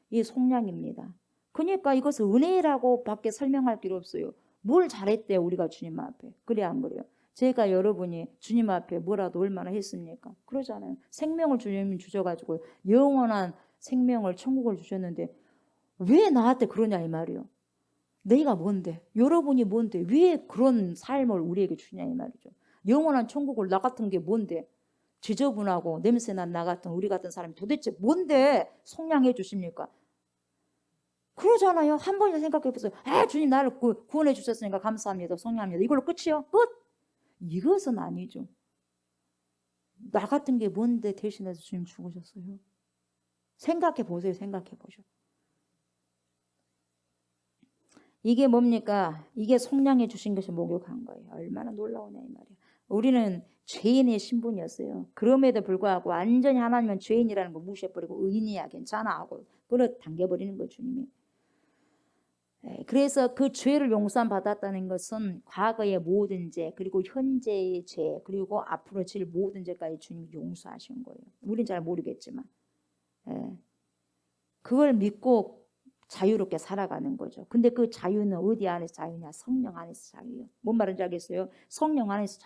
이게 속량입니다. 그러니까 이것을 은혜라고 밖에 설명할 필요 없어요. 뭘 잘했대요 우리가 주님 앞에. 그래 안 그래요? 제가 여러분이 주님 앞에 뭐라도 얼마나 했습니까? 그러잖아요. 생명을 주님이 주셔가지고 영원한 생명을 천국을 주셨는데 왜 나한테 그러냐 이 말이요. 내가 뭔데? 여러분이 뭔데? 왜 그런 삶을 우리에게 주냐 이 말이죠. 영원한 천국을 나 같은 게 뭔데? 지저분하고 냄새난 나 같은 우리 같은 사람이 도대체 뭔데 속량해 주십니까? 그러잖아요. 한 번이나 생각해 보세요. 주님 나를 구원해 주셨으니까 감사합니다. 속량합니다. 이걸로 끝이요? 끝? 이것은 아니죠. 나 같은 게 뭔데 대신해서 주님 죽으셨어요? 생각해 보세요. 생각해 보셔. 이게 뭡니까? 이게 속량해 주신 것이 목욕한 거예요. 얼마나 놀라우냐 이 말이야. 우리는 죄인의 신분이었어요. 그럼에도 불구하고 완전히 하나님은 죄인이라는 거 무시해버리고 의인이야 괜찮아 하고 끌어당겨버리는 거예요 주님이. 그래서 그 죄를 용서함 받았다는 것은 과거의 모든 죄 그리고 현재의 죄 그리고 앞으로 질 모든 죄까지 주님이 용서하신 거예요. 우린 잘 모르겠지만 그걸 믿고 자유롭게 살아가는 거죠. 근데 그 자유는 어디 안에서 자유냐? 성령 안에서 자유예요. 뭔 말인지 알겠어요? 성령 안에서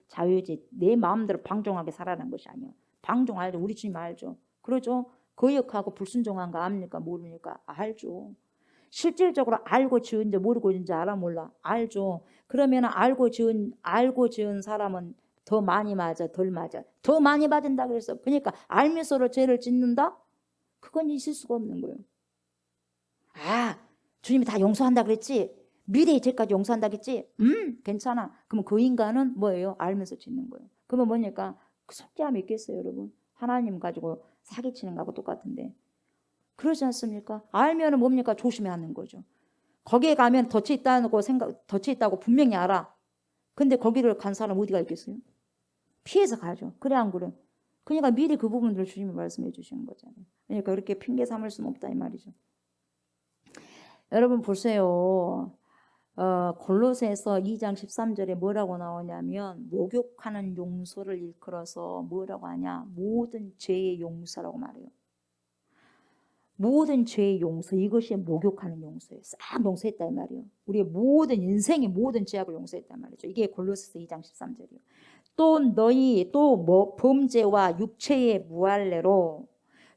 자유지 내 마음대로 방종하게 살아가는 것이 아니에요. 방종 알죠? 우리 주님 알죠? 그러죠? 거역하고 불순종한 거 압니까? 모르니까 알죠. 실질적으로 알고 지은지 모르고 지은지 알아 몰라? 알죠. 그러면 알고 지은 사람은 더 많이 맞아 덜 맞아? 더 많이 맞은다 그랬어. 그러니까 알면서도 죄를 짓는다? 그건 있을 수가 없는 거예요. 주님이 다 용서한다 그랬지? 미래의 죄까지 용서한다 그랬지? 괜찮아. 그럼 그 인간은 뭐예요? 알면서 짓는 거예요. 그러면 뭐니까? 속죄함이 있겠어요 여러분? 하나님 가지고 사기치는 거하고 똑같은데 그러지 않습니까? 알면은 뭡니까? 조심해야 하는 거죠. 거기에 가면 덫이 있다고 분명히 알아. 근데 거기를 간 사람 어디가 있겠어요? 피해서 가죠. 그래 안 그래? 그러니까 미리 그 부분들을 주님이 말씀해 주시는 거잖아요. 그러니까 그렇게 핑계 삼을 수는 없다 이 말이죠. 여러분 보세요. 골로새서 2장 13절에 뭐라고 나오냐면 목욕하는 용서를 일컬어서 뭐라고 하냐? 모든 죄의 용서라고 말해요. 모든 죄의 용서 이것이 목욕하는 용서예요. 싹 용서했다 이 말이에요. 우리의 모든 인생의 모든 죄악을 용서했단 말이죠. 이게 골로새서 2장 13절이에요. 또 범죄와 육체의 무할례로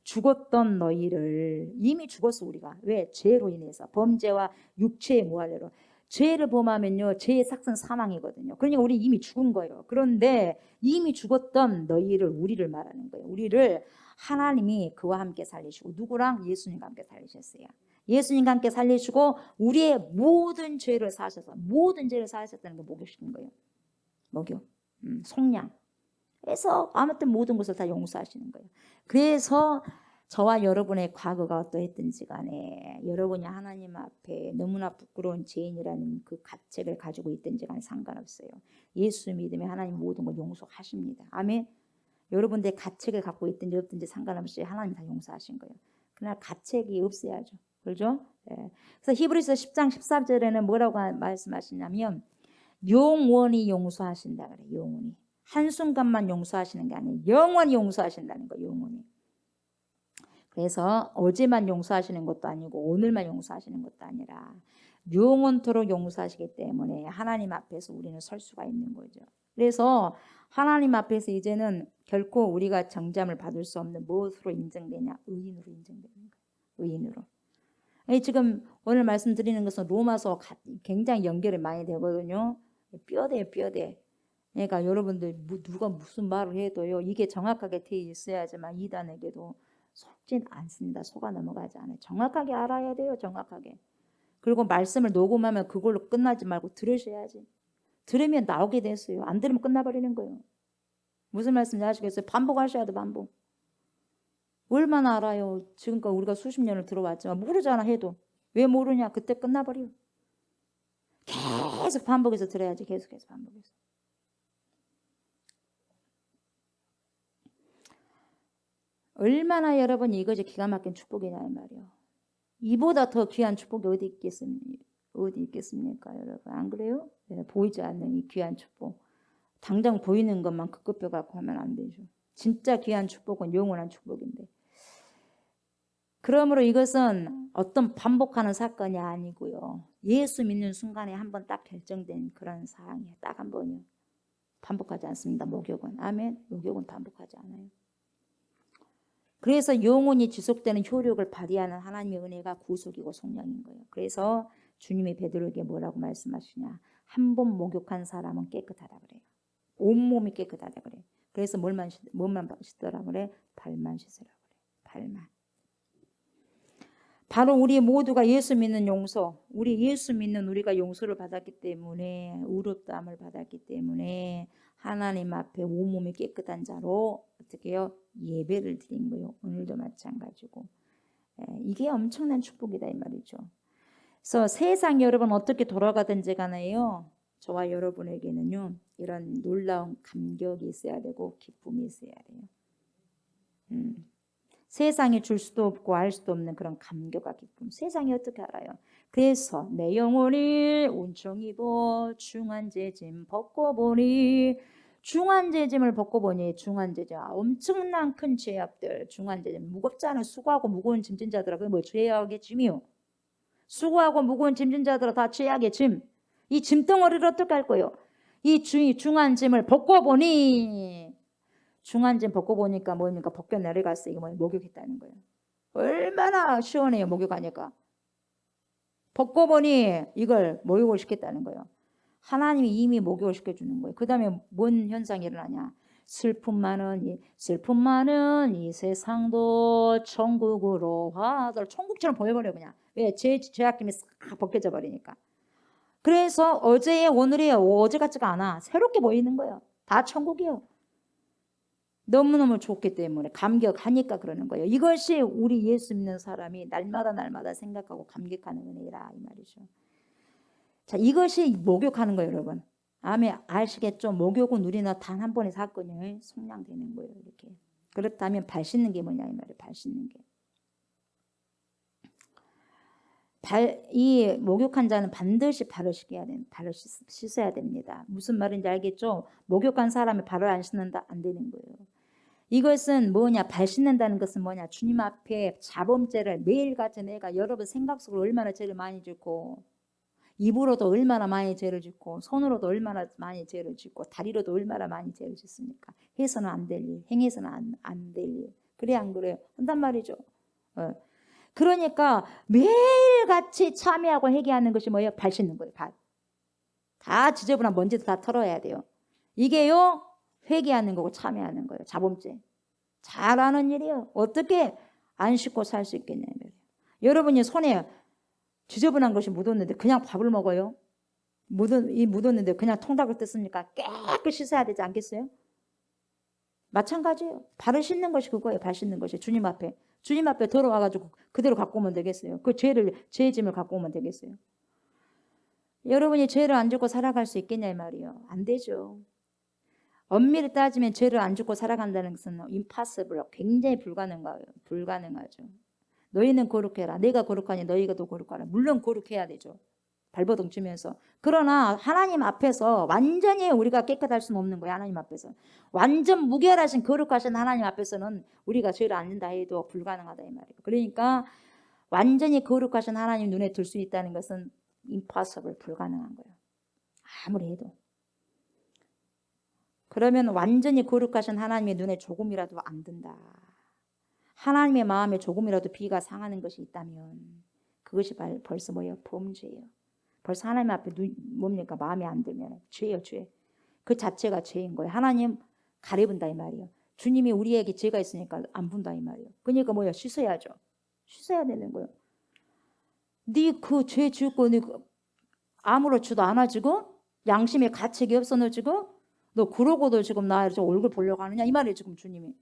죽었던 너희를 이미 죽었어 우리가. 왜? 죄로 인해서 범죄와 육체의 무할례로. 죄를 범하면요 죄의 삭은 사망이거든요. 그러니까 우리 이미 죽은 거예요. 그런데 이미 죽었던 너희를 우리를 말하는 거예요. 우리를 하나님이 그와 함께 살리시고 누구랑? 예수님과 함께 살리셨어요. 예수님과 함께 살리시고 우리의 모든 죄를 사하셨다는 거 목욕시킨 거예요. 목욕, 속량. 그래서 아무튼 모든 것을 다 용서하시는 거예요. 그래서 저와 여러분의 과거가 어떠했든지 간에 여러분이 하나님 앞에 너무나 부끄러운 죄인이라는 그 가책을 가지고 있든지 간에 상관없어요. 예수 믿으면 하나님 모든 걸 용서하십니다. 아멘. 여러분들의 가책을 갖고 있든지 없든지 상관없이 하나님 다 용서하신 거예요. 그러나 가책이 없어야죠. 그렇죠? 예. 그래서 히브리서 10장 14절에는 뭐라고 말씀하시냐면 영원히 용서하신다 그래요. 영원히. 한순간만 용서하시는 게 아니에요. 영원히 용서하신다는 거예요. 영원히. 그래서 어제만 용서하시는 것도 아니고 오늘만 용서하시는 것도 아니라 영원토록 용서하시기 때문에 하나님 앞에서 우리는 설 수가 있는 거죠. 그래서 하나님 앞에서 이제는 결코 우리가 정죄함을 받을 수 없는 무엇으로 인정되냐? 의인으로 인정되는 거예요. 의인으로. 지금 오늘 말씀드리는 것은 로마서 굉장히 연결이 많이 되거든요. 뼈대요, 뼈대. 그러니까 여러분들 누가 무슨 말을 해도요. 이게 정확하게 돼 있어야지만 이단에게도 속진 않습니다. 속아 넘어가지 않아요. 정확하게 알아야 돼요. 정확하게. 그리고 말씀을 녹음하면 그걸로 끝나지 말고 들으셔야지. 들으면 나오게 됐어요. 안 들으면 끝나버리는 거예요. 무슨 말씀인지 아시겠어요? 반복하셔야 돼. 반복. 얼마나 알아요. 지금까지 우리가 수십 년을 들어왔지만 모르잖아 해도. 왜 모르냐? 그때 끝나버려. 계속 반복해서 들어야지. 계속해서 반복해서. 얼마나 여러분 이것이 기가 막힌 축복이냐 이 말이요. 이보다 더 귀한 축복이 어디 있겠습니까 여러분? 안 그래요? 네, 보이지 않는 이 귀한 축복. 당장 보이는 것만 급급해 갖고 하면 안 되죠. 진짜 귀한 축복은 영원한 축복인데. 그러므로 이것은 어떤 반복하는 사건이 아니고요. 예수 믿는 순간에 한번 딱 결정된 그런 사항이에요. 딱 한 번이요. 반복하지 않습니다. 목욕은. 아멘. 목욕은 반복하지 않아요. 그래서 영원히 지속되는 효력을 발휘하는 하나님의 은혜가 구속이고 속량인 거예요. 그래서 주님이 베드로에게 뭐라고 말씀하시냐. 한 번 목욕한 사람은 깨끗하다 그래요. 온몸이 깨끗하다 그래요. 그래서 뭐만 씻더라 그래? 발만 씻으라 그래. 발만. 바로 우리 모두가 예수 믿는 용서, 우리 예수 믿는 우리가 용서를 받았기 때문에, 의롭다함을 받았기 때문에 하나님 앞에 온몸이 깨끗한 자로 어떻게 해요? 예배를 드린 거예요. 오늘도 마찬가지고. 이게 엄청난 축복이다 이 말이죠. 그래서 세상 여러분 어떻게 돌아가든지 간에요. 저와 여러분에게는요. 이런 놀라운 감격이 있어야 되고 기쁨이 있어야 돼요. 세상이 줄 수도 없고 알 수도 없는 그런 감격과 기쁨. 세상이 어떻게 알아요? 그래서 내 영혼이 온종이고 중한 재짐 벗고 보니 중한 재짐을 벗고 보니 중한 재짐 엄청난 큰 죄악들 중한 재짐 무겁잖아요. 수고하고 무거운 짐진 자들아 그게 뭐 죄악의 짐이요. 수고하고 무거운 짐진 자들아 다 죄악의 짐. 이 짐덩어리를 어떻게 할 거예요? 이 중한 짐을 벗고 보니 중한 짐 벗고 보니까 뭡니까? 벗겨 내려갔어요. 이거 뭐예요? 목욕했다는 거예요. 얼마나 시원해요. 목욕하니까. 벗고 보니 이걸 목욕을 시켰다는 거예요. 하나님이 이미 목욕을 시켜주는 거예요. 그 다음에 뭔 현상이 일어나냐. 슬픔 많은 이 세상도 천국으로 하들 천국처럼 보여버려 그냥. 왜? 죄악김이 싹 벗겨져 버리니까. 그래서 어제의 오늘이 어제 같지가 않아. 새롭게 보이는 거예요. 다 천국이에요. 너무너무 좋기 때문에 감격하니까 그러는 거예요. 이것이 우리 예수 믿는 사람이 날마다 생각하고 감격하는 은혜라 이 말이죠. 자, 이것이 목욕하는 거예요, 여러분. 아멘. 아시겠죠? 목욕은 우리나 단 한 번의 사건이 속량되는 거예요, 이렇게. 그렇다면 발 씻는 게 뭐냐 이 말이에요. 발 씻는 게. 이 목욕한 자는 반드시 발을 씻어야 됩니다. 무슨 말인지 알겠죠? 목욕한 사람이 발을 안 씻는다 안 되는 거예요. 이것은 뭐냐? 발 씻는다는 것은 뭐냐? 주님 앞에 자범죄를 매일같이 내가 여러분 생각 속으로 얼마나 죄를 많이 짓고 입으로도 얼마나 많이 죄를 짓고 손으로도 얼마나 많이 죄를 짓고 다리로도 얼마나 많이 죄를 짓습니까? 해서는 안 될 일, 행해서는 안 될 일. 그래 안 그래요? 한단 말이죠. 그러니까 매일같이 참회하고 회개하는 것이 뭐예요? 발 씻는 거예요. 발. 다 지저분한 먼지도 다 털어야 돼요. 이게요. 회개하는 거고 참회하는 거예요. 자범죄. 잘하는 일이에요. 어떻게 안 씻고 살 수 있겠냐면 여러분이 손에 지저분한 것이 묻었는데 그냥 밥을 먹어요? 묻었는데 그냥 통닭을 뜯습니까? 깨끗이 씻어야 되지 않겠어요? 마찬가지예요. 발을 씻는 것이 그거예요. 발 씻는 것이 주님 앞에 들어와가지고 그대로 갖고 오면 되겠어요? 그 죄의 짐을 갖고 오면 되겠어요? 여러분이 죄를 안 짓고 살아갈 수 있겠냐 이 말이에요. 안 되죠. 엄밀히 따지면 죄를 안 짓고 살아간다는 것은 impossible, 굉장히 불가능하죠. 너희는 거룩해라. 내가 거룩하니 너희가 더 거룩하라. 물론 거룩해야 되죠. 발버둥 치면서. 그러나 하나님 앞에서 완전히 우리가 깨끗할 수는 없는 거예요. 하나님 앞에서. 완전 무결하신 거룩하신 하나님 앞에서는 우리가 죄를 안 짓는다 해도 불가능하다 이 말이에요. 그러니까 완전히 거룩하신 하나님 눈에 들 수 있다는 것은 impossible, 불가능한 거예요. 아무리 해도. 그러면 완전히 거룩하신 하나님의 눈에 조금이라도 안 든다. 하나님의 마음에 조금이라도 비가 상하는 것이 있다면 그것이 벌써 뭐예요? 범죄예요. 벌써 하나님 앞에 뭡니까? 마음에 안 들면 죄예요, 죄. 그 자체가 죄인 거예요. 하나님 가려본다 이 말이에요. 주님이 우리에게 죄가 있으니까 안 본다 이 말이에요. 그러니까 뭐예요? 씻어야죠. 씻어야 되는 거예요. 네 그 죄 짓고 네 아무렇지도 않아지고 양심에 가책이 없어지고 너 그러고도 지금 나 얼굴 보려고 하느냐 이 말이에요. 지금 주님이.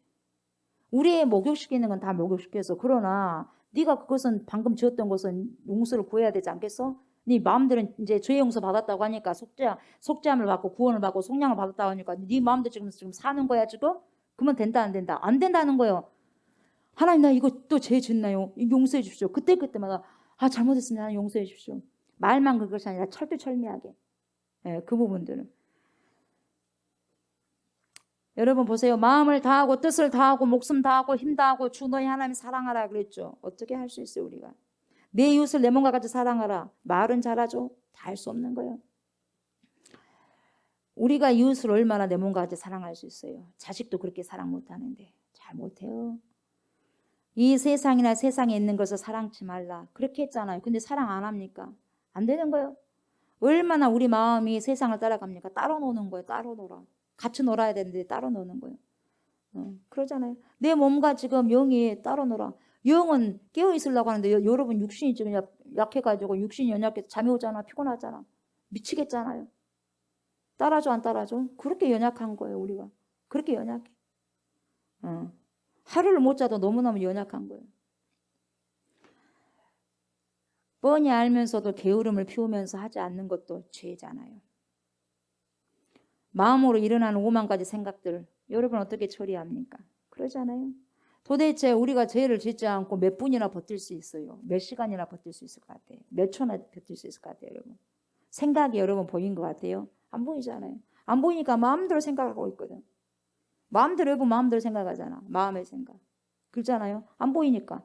우리의 목욕시키는 건 다 목욕시켜서 그러나 네가 그것은 방금 지었던 것은 용서를 구해야 되지 않겠어? 네 마음대로 이제 죄 용서 받았다고 하니까 속죄함을 받고 구원을 받고 속량을 받았다고 하니까 네 마음대로 지금 사는 거야 지금? 그러면 된다 안 된다? 안 된다는 거예요. 하나님 나 이거 또 죄 짓나요? 용서해 주십시오. 그때마다 잘못했습니다. 용서해 주십시오. 말만 그것이 아니라 철두철미하게. 예, 그 부분들은. 여러분 보세요. 마음을 다하고 뜻을 다하고 목숨 다하고 힘 다하고 주 너희 하나님 사랑하라 그랬죠. 어떻게 할 수 있어요 우리가? 내 이웃을 내 몸과 같이 사랑하라. 말은 잘하죠. 다 할 수 없는 거예요. 우리가 이웃을 얼마나 내 몸과 같이 사랑할 수 있어요. 자식도 그렇게 사랑 못하는데 잘 못해요. 이 세상이나 세상에 있는 것을 사랑치 말라. 그렇게 했잖아요. 근데 사랑 안 합니까? 안 되는 거예요. 얼마나 우리 마음이 세상을 따라갑니까? 따로 노는 거예요. 따로 놀아. 같이 놀아야 되는데 따로 노는 거예요. 그러잖아요. 내 몸과 지금 영이 따로 놀아. 영은 깨어 있으려고 하는데 여러분 육신이 지금 약해가지고 육신이 연약해서 잠이 오잖아. 피곤하잖아. 미치겠잖아요. 따라줘 안 따라줘? 그렇게 연약한 거예요 우리가. 그렇게 연약해. 하루를 못 자도 너무너무 연약한 거예요. 뻔히 알면서도 게으름을 피우면서 하지 않는 것도 죄잖아요. 마음으로 일어나는 오만 가지 생각들 여러분 어떻게 처리합니까? 그러잖아요. 도대체 우리가 죄를 짓지 않고 몇 분이나 버틸 수 있어요? 몇 시간이나 버틸 수 있을 것 같아요? 몇 초나 버틸 수 있을 것 같아요 여러분? 생각이 여러분 보인 것 같아요? 안 보이잖아요. 안 보이니까 마음대로 생각하고 있거든. 마음대로 여러분 마음대로 생각하잖아. 마음의 생각. 그렇잖아요. 안 보이니까.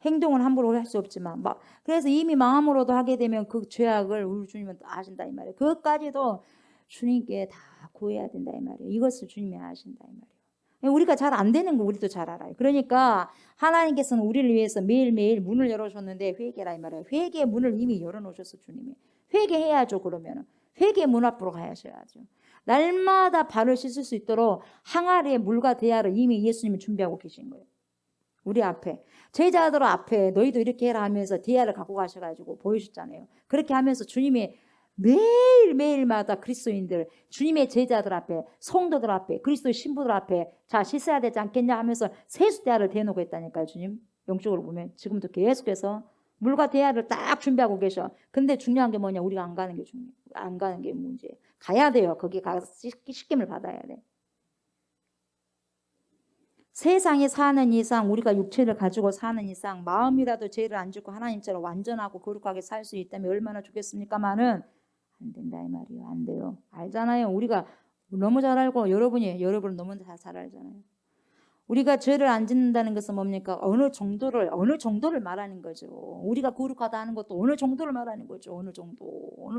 행동은 함부로 할 수 없지만 그래서 이미 마음으로도 하게 되면 그 죄악을 우리 주님은 아신다 이 말이에요. 그것까지도 주님께 다 구해야 된다 이 말이에요. 이것을 주님이 아신다 이 말이에요. 우리가 잘 안 되는 거 우리도 잘 알아요. 그러니까 하나님께서는 우리를 위해서 매일매일 문을 열어줬는데 회개라 이 말이에요. 회개의 문을 이미 열어놓으셨어 주님이. 회개해야죠. 그러면 회개의 문 앞으로 가셔야죠. 날마다 발을 씻을 수 있도록 항아리에 물과 대야를 이미 예수님이 준비하고 계신 거예요. 우리 앞에 제자들 앞에 너희도 이렇게 해라 하면서 대야를 갖고 가셔가지고 보여주셨잖아요. 그렇게 하면서 주님이 매일매일마다 그리스도인들 주님의 제자들 앞에 성도들 앞에 그리스도의 신부들 앞에 자 씻어야 되지 않겠냐 하면서 세수대야를 대놓고 했다니까요. 주님 영적으로 보면 지금도 계속해서 물과 대야를 딱 준비하고 계셔. 근데 중요한 게 뭐냐? 우리가 안 가는 게 안 가는 게 문제예요. 가야 돼요. 거기 가서 씻김을 받아야 돼. 세상에 사는 이상 우리가 육체를 가지고 사는 이상 마음이라도 죄를 안 짓고 하나님처럼 완전하고 거룩하게 살 수 있다면 얼마나 좋겠습니까마는 안 된다 이 말이에요. 안 돼요. 알잖아요. 우리가 너무 잘 알고 여러분 너무 잘 알잖아요. 우리가 죄를 안 짓는다는 것은 뭡니까? 어느 정도를 말하는 거죠. 우리가 거룩하다 하는 것도 어느 정도를 말하는 거죠. 어느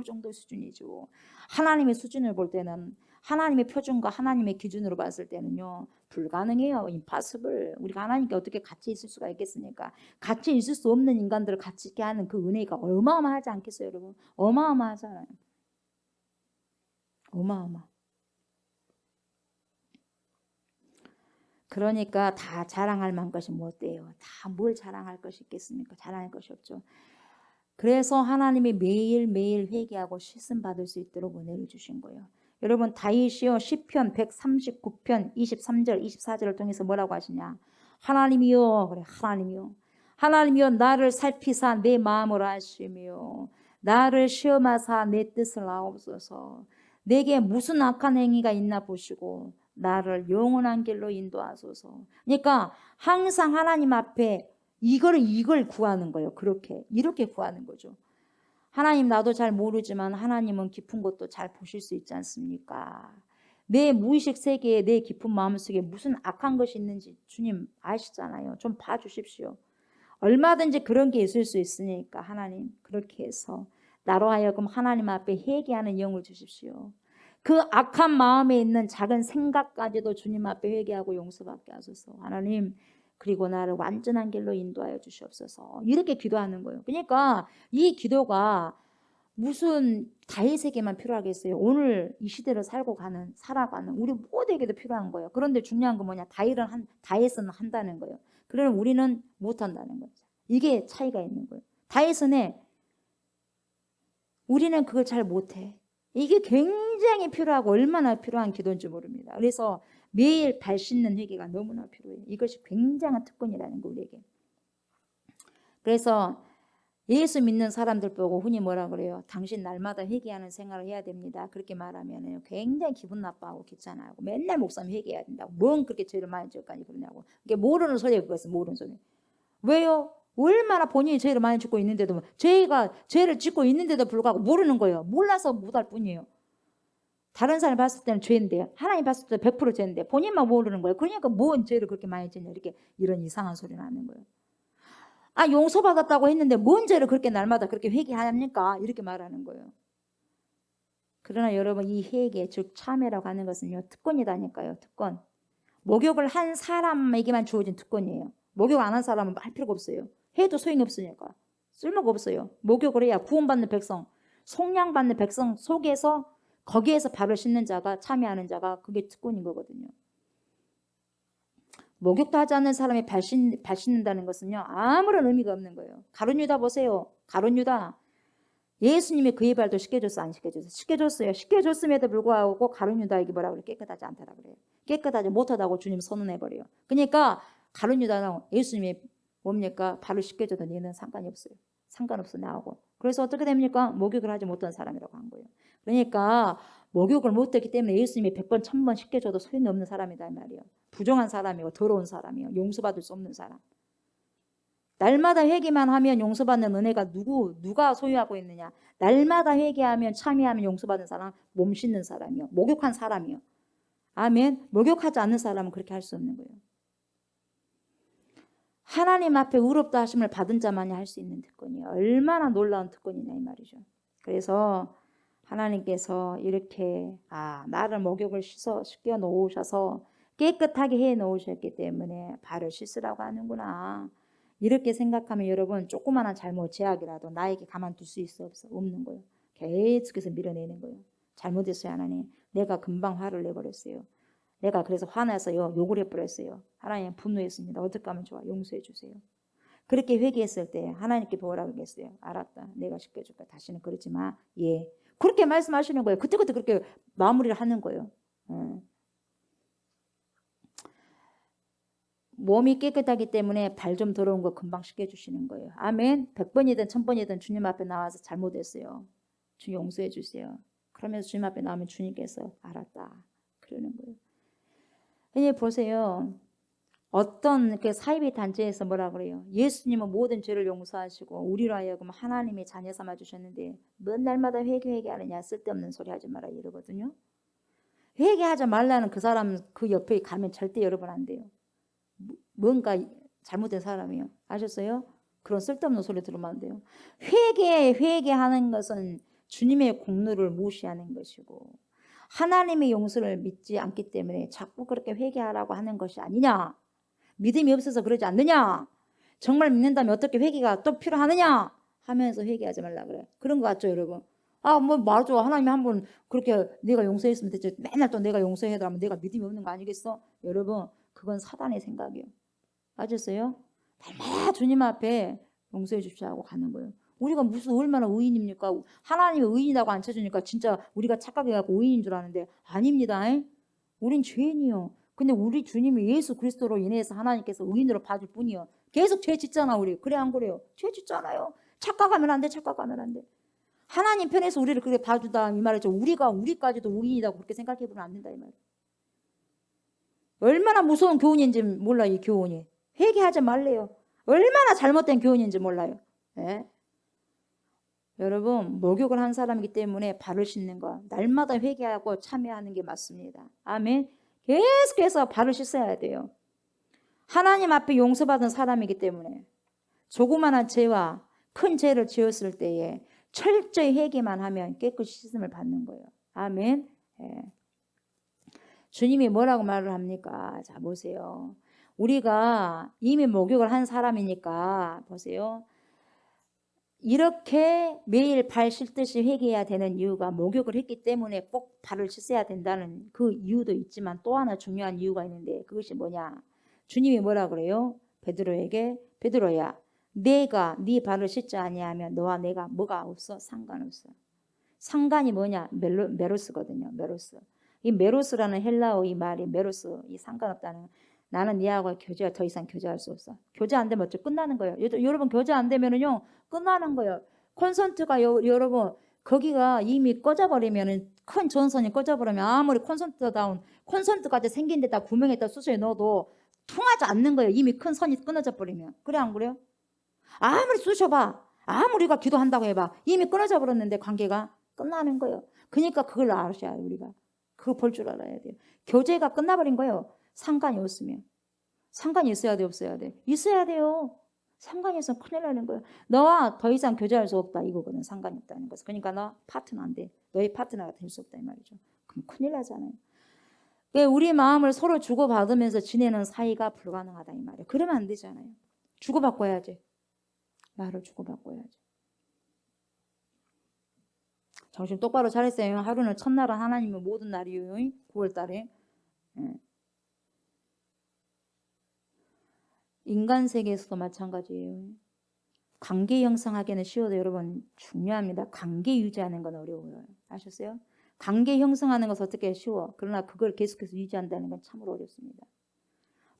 정도 수준이죠. 하나님의 수준을 볼 때는 하나님의 표준과 하나님의 기준으로 봤을 때는요 불가능해요. impossible. 우리가 하나님께 어떻게 같이 있을 수가 있겠습니까? 같이 있을 수 없는 인간들을 같이 있게 하는 그 은혜가 어마어마하지 않겠어요, 여러분? 어마어마하잖아요. 어마어마. 그러니까 다 자랑할 만한 것이 못 돼요. 다 뭘 자랑할 것이 있겠습니까? 자랑할 것이 없죠. 그래서 하나님이 매일매일 회개하고 씻음 받을 수 있도록 은혜를 주신 거예요. 여러분 다윗이요 시편 139편 23절 24절을 통해서 뭐라고 하시냐. 하나님이여 그래 하나님이여 하나님이여 나를 살피사 내 마음을 아시며 나를 시험하사 내 뜻을 아옵소서. 내게 무슨 악한 행위가 있나 보시고 나를 영원한 길로 인도하소서. 그러니까 항상 하나님 앞에 이걸 구하는 거예요. 이렇게 구하는 거죠. 하나님 나도 잘 모르지만 하나님은 깊은 것도 잘 보실 수 있지 않습니까? 내 무의식 세계에 내 깊은 마음속에 무슨 악한 것이 있는지 주님 아시잖아요. 좀 봐주십시오. 얼마든지 그런 게 있을 수 있으니까 하나님 그렇게 해서 나로 하여금 하나님 앞에 회개하는 영을 주십시오. 그 악한 마음에 있는 작은 생각까지도 주님 앞에 회개하고 용서받게 하소서. 하나님 그리고 나를 완전한 길로 인도하여 주시옵소서. 이렇게 기도하는 거예요. 그러니까 이 기도가 무슨 다윗에게만 필요하겠어요. 오늘 이 시대를 살아가는 우리 모두에게도 필요한 거예요. 그런데 중요한 건 뭐냐? 다윗은 한다는 거예요. 그러면 우리는 못한다는 거죠. 이게 차이가 있는 거예요. 다윗은 해. 우리는 그걸 잘 못해. 이게 굉장히 필요하고 얼마나 필요한 기도인지 모릅니다. 그래서 매일 발 씻는 회개가 너무나 필요해요. 이것이 굉장한 특권이라는 거 우리에게. 그래서 예수 믿는 사람들 보고 흔히 뭐라 그래요? 당신 날마다 회개하는 생활을 해야 됩니다. 그렇게 말하면 굉장히 기분 나빠하고 귀찮아하고 맨날 목사님 회개해야 된다고. 뭔 그렇게 죄를 많이 지었까지 그러냐고. 이게 모르는 소리예요. 그것은 모르는 소리. 왜요? 얼마나 본인이 죄를 많이 짓고 있는데도 죄를 짓고 있는데도 불구하고 모르는 거예요. 몰라서 못할 뿐이에요. 다른 사람이 봤을 때는 죄인데 하나님 봤을 때 100% 죄인데 본인만 모르는 거예요. 그러니까 뭔 죄를 그렇게 많이 짓냐 이런 이상한 소리 나는 거예요. 아 용서받았다고 했는데 뭔 죄를 그렇게 날마다 그렇게 회개합니까? 이렇게 말하는 거예요. 그러나 여러분 이 회개 즉 참회라고 하는 것은요 특권이다니까요. 특권. 목욕을 한 사람에게만 주어진 특권이에요. 목욕 안 한 사람은 할 필요가 없어요. 해도 소용이 없으니까. 쓸모가 없어요. 목욕을 해야 구원받는 백성, 속량받는 백성 속에서 거기에서 발을 씻는 자가 참여하는 자가 그게 특권인 거거든요. 목욕도 하지 않는 사람이 발 씻는다는 것은요 아무런 의미가 없는 거예요. 가룟 유다 보세요. 가룟 유다 예수님이 그의 발도 씻겨줬어 안 씻겨줬어? 씻겨줬어요. 씻겨줬음에도 불구하고 가룟 유다에게 뭐라 그래요? 깨끗하지 않다라 그래요. 깨끗하지 못하다고 주님 선언해버려요. 그러니까 가룟 유다는 예수님이 뭡니까? 발을 씻겨줘도 너는 상관이 없어요. 상관없어 나하고. 그래서 어떻게 됩니까? 목욕을 하지 못한 사람이라고 한 거예요. 그러니까 목욕을 못했기 때문에 예수님이 100번 1000번 씻겨줘도 소용이 없는 사람이다 이 말이에요. 부정한 사람이고 더러운 사람이요. 용서받을 수 없는 사람. 날마다 회개만 하면 용서받는 은혜가 누가 소유하고 있느냐? 날마다 회개하면 참여하면 용서받는 사람, 몸 씻는 사람이요. 목욕한 사람이요. 아멘. 목욕하지 않는 사람은 그렇게 할 수 없는 거예요. 하나님 앞에 의롭다 하심을 받은 자만이 할 수 있는 특권이에요. 얼마나 놀라운 특권이냐 이 말이죠. 그래서 하나님께서 이렇게 나를 목욕을 씻겨 놓으셔서 깨끗하게 해 놓으셨기 때문에 발을 씻으라고 하는구나. 이렇게 생각하면 여러분 조그마한 잘못 제약이라도 나에게 가만둘 수 있어 없는 거예요. 계속해서 밀어내는 거예요. 잘못했어요 하나님. 내가 금방 화를 내버렸어요. 내가 그래서 화나서요 욕을 해버렸어요. 하나님 분노했습니다. 어떻게 하면 좋아? 용서해 주세요. 그렇게 회개했을 때 하나님께 뭐라고 했어요? 알았다. 내가 씻겨줄까? 다시는 그러지 마. 예. 그렇게 말씀하시는 거예요. 그때그때 그렇게 마무리를 하는 거예요. 몸이 깨끗하기 때문에 발 좀 더러운 거 금방 씻겨주시는 거예요. 아멘. 100번이든 1000번이든 주님 앞에 나와서 잘못했어요. 주님 용서해 주세요. 그러면서 주님 앞에 나오면 주님께서 알았다. 그러는 거예요. 이제 보세요. 어떤 그 사이비 단체에서 뭐라 그래요? 예수님은 모든 죄를 용서하시고 우리로 하여금 하나님의 자녀 삼아 주셨는데 뭔 날마다 회개하느냐 쓸데없는 소리 하지 마라 이러거든요. 회개하지 말라는 그 사람 그 옆에 가면 절대 여러분 안 돼요. 뭔가 잘못된 사람이에요. 아셨어요? 그런 쓸데없는 소리 들으면 안 돼요. 회개하는 것은 주님의 공로를 무시하는 것이고 하나님의 용서를 믿지 않기 때문에 자꾸 그렇게 회개하라고 하는 것이 아니냐. 믿음이 없어서 그러지 않느냐. 정말 믿는다면 어떻게 회개가 또 필요하느냐 하면서 회개하지 말라 그래. 그런 거 같죠 여러분? 뭐 맞아. 하나님이 한번 그렇게 내가 용서했으면 됐지. 맨날 또 내가 용서해달라면 내가 믿음이 없는 거 아니겠어? 여러분 그건 사단의 생각이에요. 맞았어요? 날마다 주님 앞에 용서해 주십시오 하고 가는 거예요. 우리가 무슨 얼마나 의인입니까? 하나님이 의인이라고 안 쳐주니까 진짜 우리가 착각해갖고 의인인 줄 아는데 아닙니다. 우린 죄인이요. 근데 우리 주님이 예수 그리스도로 인해서 하나님께서 의인으로 봐줄 뿐이요. 계속 죄 짓잖아 우리. 그래 안 그래요? 죄 짓잖아요. 착각하면 안 돼. 착각하면 안 돼. 하나님 편에서 우리를 그렇게 봐주다 이 말이죠. 우리까지도 의인이라고 그렇게 생각해보면 안 된다 이 말이에요. 얼마나 무서운 교훈인지 몰라 이 교훈이. 회개하지 말래요. 얼마나 잘못된 교훈인지 몰라요. 네? 여러분 목욕을 한 사람이기 때문에 발을 씻는 거 날마다 회개하고 참여하는 게 맞습니다. 아멘. 계속해서 발을 씻어야 돼요. 하나님 앞에 용서받은 사람이기 때문에 조그마한 죄와 큰 죄를 지었을 때에 철저히 회개만 하면 깨끗이 씻음을 받는 거예요. 아멘. 예. 주님이 뭐라고 말을 합니까? 자 보세요. 우리가 이미 목욕을 한 사람이니까 보세요. 이렇게 매일 발 씻듯이 회개해야 되는 이유가 목욕을 했기 때문에 꼭 발을 씻어야 된다는 그 이유도 있지만 또 하나 중요한 이유가 있는데 그것이 뭐냐? 주님이 뭐라 그래요? 베드로에게 베드로야 내가 네 발을 씻지 아니하면 너와 내가 뭐가 없어? 상관없어. 상관이 뭐냐? 메로스거든요. 메로스. 이 메로스라는 헬라어 이 말이 메로스 이 상관없다는 나는 네하고 더 이상 교제할 수 없어. 교제 안 되면 어째 끝나는 거예요. 여러분 교제 안 되면은요 끝나는 거예요. 콘센트가 여러분 거기가 이미 꺼져버리면은 큰 전선이 꺼져버리면 아무리 콘센트까지 생긴 데다 구멍에다 수소에 넣어도 통하지 않는 거예요. 이미 큰 선이 끊어져 버리면. 그래 안 그래요? 아무리 쑤셔봐. 아무리가 기도한다고 해봐. 이미 끊어져 버렸는데 관계가 끝나는 거예요. 그러니까 그걸 아셔야 해요. 우리가. 그거 볼 줄 알아야 돼요. 교제가 끝나버린 거예요. 상관이 없으면. 상관이 있어야 돼 없어야 돼? 있어야 돼요. 상관이 있으면 큰일 나는 거예요. 너와 더 이상 교제할 수 없다 이거거든. 상관이 없다는 것은. 그러니까 너 파트너 안 돼. 너의 파트너가 될 수 없다 이 말이죠. 그럼 큰일 나잖아요. 우리 마음을 서로 주고받으면서 지내는 사이가 불가능하다 이 말이에요. 그러면 안 되잖아요. 주고받고 해야지. 말을 주고받고 해야지. 정신 똑바로 차렸어요. 하루는 첫날은 하나님의 모든 날이에요. 9월달에. 인간 세계에서도 마찬가지예요. 관계 형성하기는 쉬워도 여러분 중요합니다. 관계 유지하는 건 어려워요. 아셨어요? 관계 형성하는 것은 어떻게 쉬워. 그러나 그걸 계속해서 유지한다는 건 참으로 어렵습니다.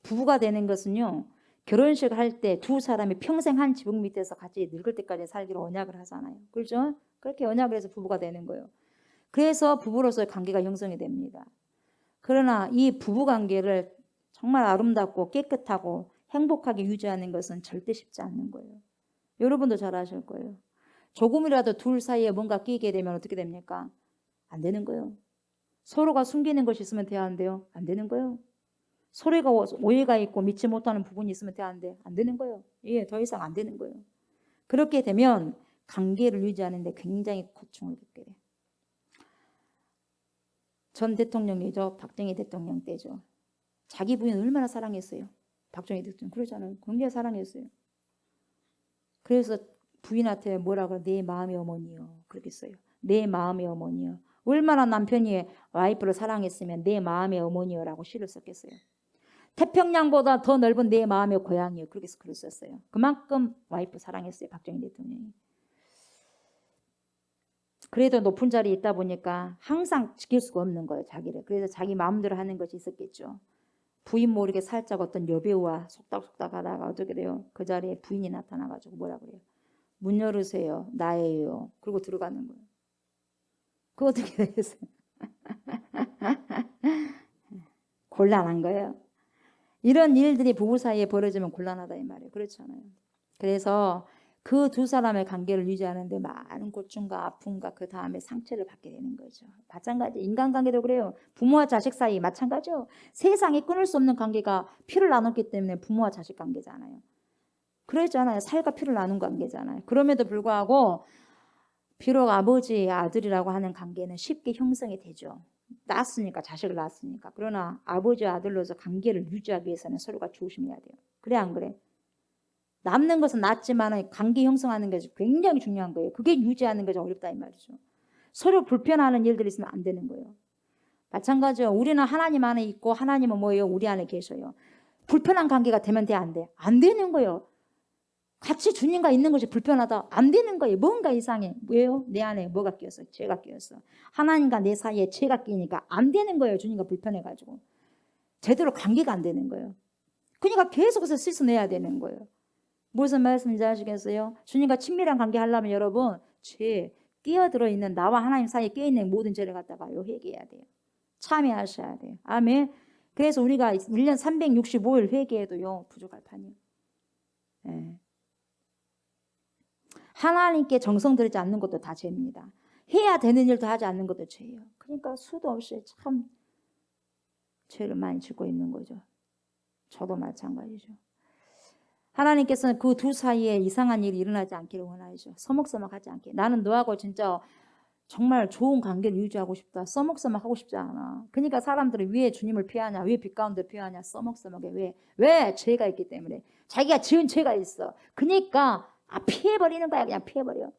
부부가 되는 것은요. 결혼식 할 때 두 사람이 평생 한 지붕 밑에서 같이 늙을 때까지 살기로 언약을 하잖아요. 그렇죠? 그렇게 언약을 해서 부부가 되는 거예요. 그래서 부부로서의 관계가 형성이 됩니다. 그러나 이 부부 관계를 정말 아름답고 깨끗하고 행복하게 유지하는 것은 절대 쉽지 않는 거예요. 여러분도 잘 아실 거예요. 조금이라도 둘 사이에 뭔가 끼게 되면 어떻게 됩니까? 안 되는 거예요. 서로가 숨기는 것이 있으면 돼야 한대요. 안 되는 거예요. 서로가 오해가 있고 믿지 못하는 부분이 있으면 돼야 한대. 안 되는 거예요. 예, 더 이상 안 되는 거예요. 그렇게 되면 관계를 유지하는데 굉장히 고충을 겪게 돼요. 전 대통령이죠. 박정희 대통령 때죠. 자기 부인 얼마나 사랑했어요. 박정희 대통령 그러잖아요. 굉장히 사랑했어요. 그래서 부인한테 뭐라고 내 마음의 어머니요. 그렇게 써요. 내 마음의 어머니요. 얼마나 남편이 와이프를 사랑했으면 내 마음의 어머니요라고 시를 썼겠어요. 태평양보다 더 넓은 내 마음의 고향이요. 그렇게 글을 썼어요. 그만큼 와이프 사랑했어요. 박정희 대통령이. 그래도 높은 자리에 있다 보니까 항상 지킬 수가 없는 거예요. 자기를. 그래서 자기 마음대로 하는 것이 있었겠죠. 부인 모르게 살짝 어떤 여배우와 속닥속닥 하다가 어떻게 돼요? 그 자리에 부인이 나타나가지고 뭐라 그래요? 문 열으세요. 나예요. 그리고 들어가는 거예요. 그거 어떻게 되겠어요? 곤란한 거예요. 이런 일들이 부부 사이에 벌어지면 곤란하다 이 말이에요. 그렇잖아요. 그래서 그 두 사람의 관계를 유지하는데 많은 고충과 아픔과 그 다음에 상처를 받게 되는 거죠. 마찬가지 인간관계도 그래요. 부모와 자식 사이 마찬가지죠. 세상에 끊을 수 없는 관계가 피를 나눴기 때문에 부모와 자식 관계잖아요. 그랬잖아요. 살과 피를 나눈 관계잖아요. 그럼에도 불구하고 비록 아버지 아들이라고 하는 관계는 쉽게 형성이 되죠. 낳았으니까 자식을 낳았으니까. 그러나 아버지와 아들로서 관계를 유지하기 위해서는 서로가 조심해야 돼요. 그래 안 그래? 남는 것은 낫지만 관계 형성하는 것이 굉장히 중요한 거예요. 그게 유지하는 것이 어렵다 이 말이죠. 서로 불편하는 일들이 있으면 안 되는 거예요. 마찬가지요. 우리는 하나님 안에 있고 하나님은 뭐예요? 우리 안에 계셔요. 불편한 관계가 되면 돼, 안 돼? 안 되는 거예요. 같이 주님과 있는 것이 불편하다. 안 되는 거예요. 뭔가 이상해. 왜요? 내 안에 뭐가 끼었어? 죄가 끼었어. 하나님과 내 사이에 죄가 끼니까 안 되는 거예요. 주님과 불편해가지고. 제대로 관계가 안 되는 거예요. 그러니까 계속해서 씻어내야 되는 거예요. 무슨 말씀인지 아시겠어요? 주님과 친밀한 관계 하려면 여러분 죄 끼어들어 있는 나와 하나님 사이에 끼어있는 모든 죄를 갖다가요 회개해야 돼요. 참여하셔야 돼요. 아멘. 그래서 우리가 1년 365일 회개해도요 부족할 판이에요. 네. 하나님께 정성 들이지 않는 것도 다 죄입니다. 해야 되는 일도 하지 않는 것도 죄예요. 그러니까 수도 없이 참 죄를 많이 짓고 있는 거죠. 저도 마찬가지죠. 하나님께서는 그 두 사이에 이상한 일이 일어나지 않기를 원하시죠. 서먹서먹하지 않게. 나는 너하고 진짜 정말 좋은 관계를 유지하고 싶다. 써먹써먹하고 싶지 않아. 그러니까 사람들이 왜 주님을 피하냐, 왜 빛 가운데 피하냐, 써먹써먹해. 왜? 죄가 있기 때문에. 자기가 지은 죄가 있어. 그러니까 피해버리는 거야. 그냥 피해버려.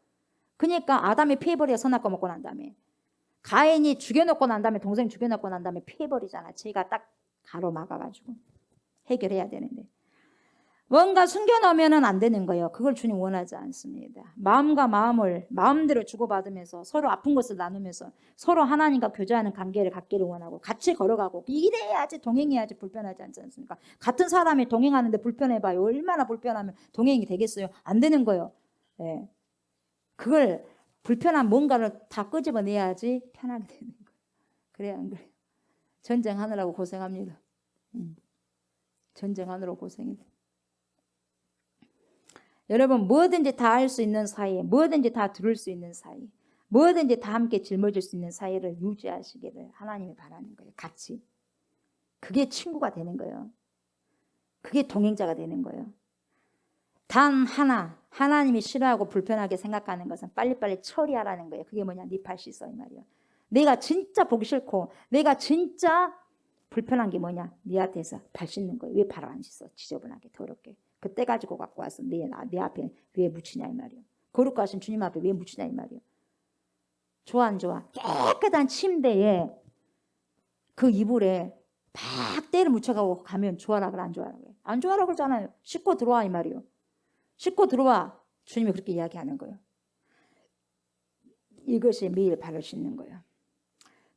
그러니까 아담이 피해버려. 선악과 먹고 난 다음에. 가인이 죽여놓고 난 다음에, 동생 죽여놓고 난 다음에 피해버리잖아. 죄가 딱 가로막아가지고 해결해야 되는데. 뭔가 숨겨놓으면 안 되는 거예요. 그걸 주님 원하지 않습니다. 마음과 마음을 마음대로 주고받으면서 서로 아픈 것을 나누면서 서로 하나님과 교제하는 관계를 갖기를 원하고 같이 걸어가고 이래야지 동행해야지 불편하지 않지 않습니까? 같은 사람이 동행하는데 불편해봐요. 얼마나 불편하면 동행이 되겠어요? 안 되는 거예요. 네. 그걸 불편한 뭔가를 다 끄집어내야지 편하게 되는 거예요. 그래야 안 그래요? 전쟁하느라고 고생합니다. 전쟁하느라고 고생입니다. 여러분 뭐든지 다 할 수 있는 사이, 뭐든지 다 들을 수 있는 사이, 뭐든지 다 함께 짊어질 수 있는 사이를 유지하시기를 하나님이 바라는 거예요. 같이. 그게 친구가 되는 거예요. 그게 동행자가 되는 거예요. 단 하나, 하나님이 싫어하고 불편하게 생각하는 것은 빨리빨리 처리하라는 거예요. 그게 뭐냐? 네 발 씻어 이 말이에요. 내가 진짜 보기 싫고 내가 진짜 불편한 게 뭐냐? 네 앞에서 발 씻는 거예요. 왜 발을 안 씻어? 지저분하게 더럽게. 그때 가지고 갖고 와서 내 앞에 왜 묻히냐 이 말이에요. 거룩 하신 주님 앞에 왜 묻히냐 이 말이에요. 좋아 안 좋아? 깨끗한 침대에 그 이불에 팍 때를 묻혀가고 가면 좋아라 그래 안 좋아라 그래? 안 좋아라 그러잖아요. 씻고 들어와 이 말이에요. 씻고 들어와. 주님이 그렇게 이야기하는 거예요. 이것이 매일 발을 씻는 거예요.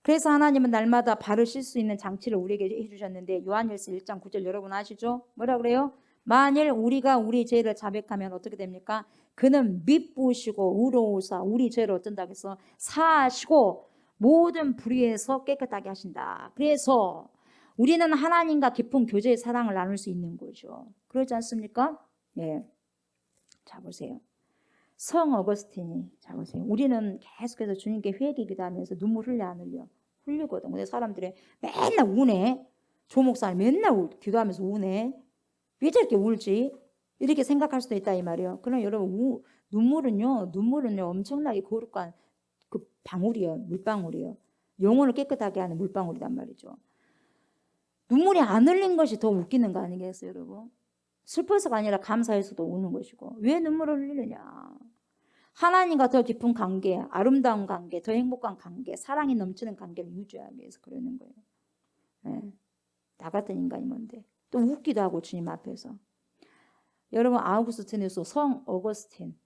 그래서 하나님은 날마다 발을 씻을 수 있는 장치를 우리에게 해주셨는데 요한일서 1장 9절 여러분 아시죠? 뭐라 그래요? 만일 우리가 우리 죄를 자백하면 어떻게 됩니까? 그는 미쁘시고 의로우사 우리 죄를 어쩐다고 해서 사하시고 모든 불의에서 깨끗하게 하신다. 그래서 우리는 하나님과 깊은 교제의 사랑을 나눌 수 있는 거죠. 그렇지 않습니까? 예. 자 보세요. 성 어거스틴이 자 보세요. 우리는 계속해서 주님께 회개 기도하면서 눈물 흘려 안 흘려? 흘리거든. 근데 사람들이 맨날 우네. 조 목사님 맨날 기도하면서 우네. 왜 저렇게 울지? 이렇게 생각할 수도 있다 이 말이에요. 그럼 여러분 눈물은요 엄청나게 거룩한 그 방울이요, 물방울이요. 영혼을 깨끗하게 하는 물방울이란 말이죠. 눈물이 안 흘린 것이 더 웃기는 거 아니겠어요, 여러분? 슬퍼서가 아니라 감사해서도 우는 것이고 왜 눈물을 흘리느냐? 하나님과 더 깊은 관계, 아름다운 관계, 더 행복한 관계, 사랑이 넘치는 관계를 유지하기 위해서 그러는 거예요. 네. 나 같은 인간이 뭔데? 또 웃기도 하고 주님 앞에서. 여러분 아우구스티누스 성 어거스틴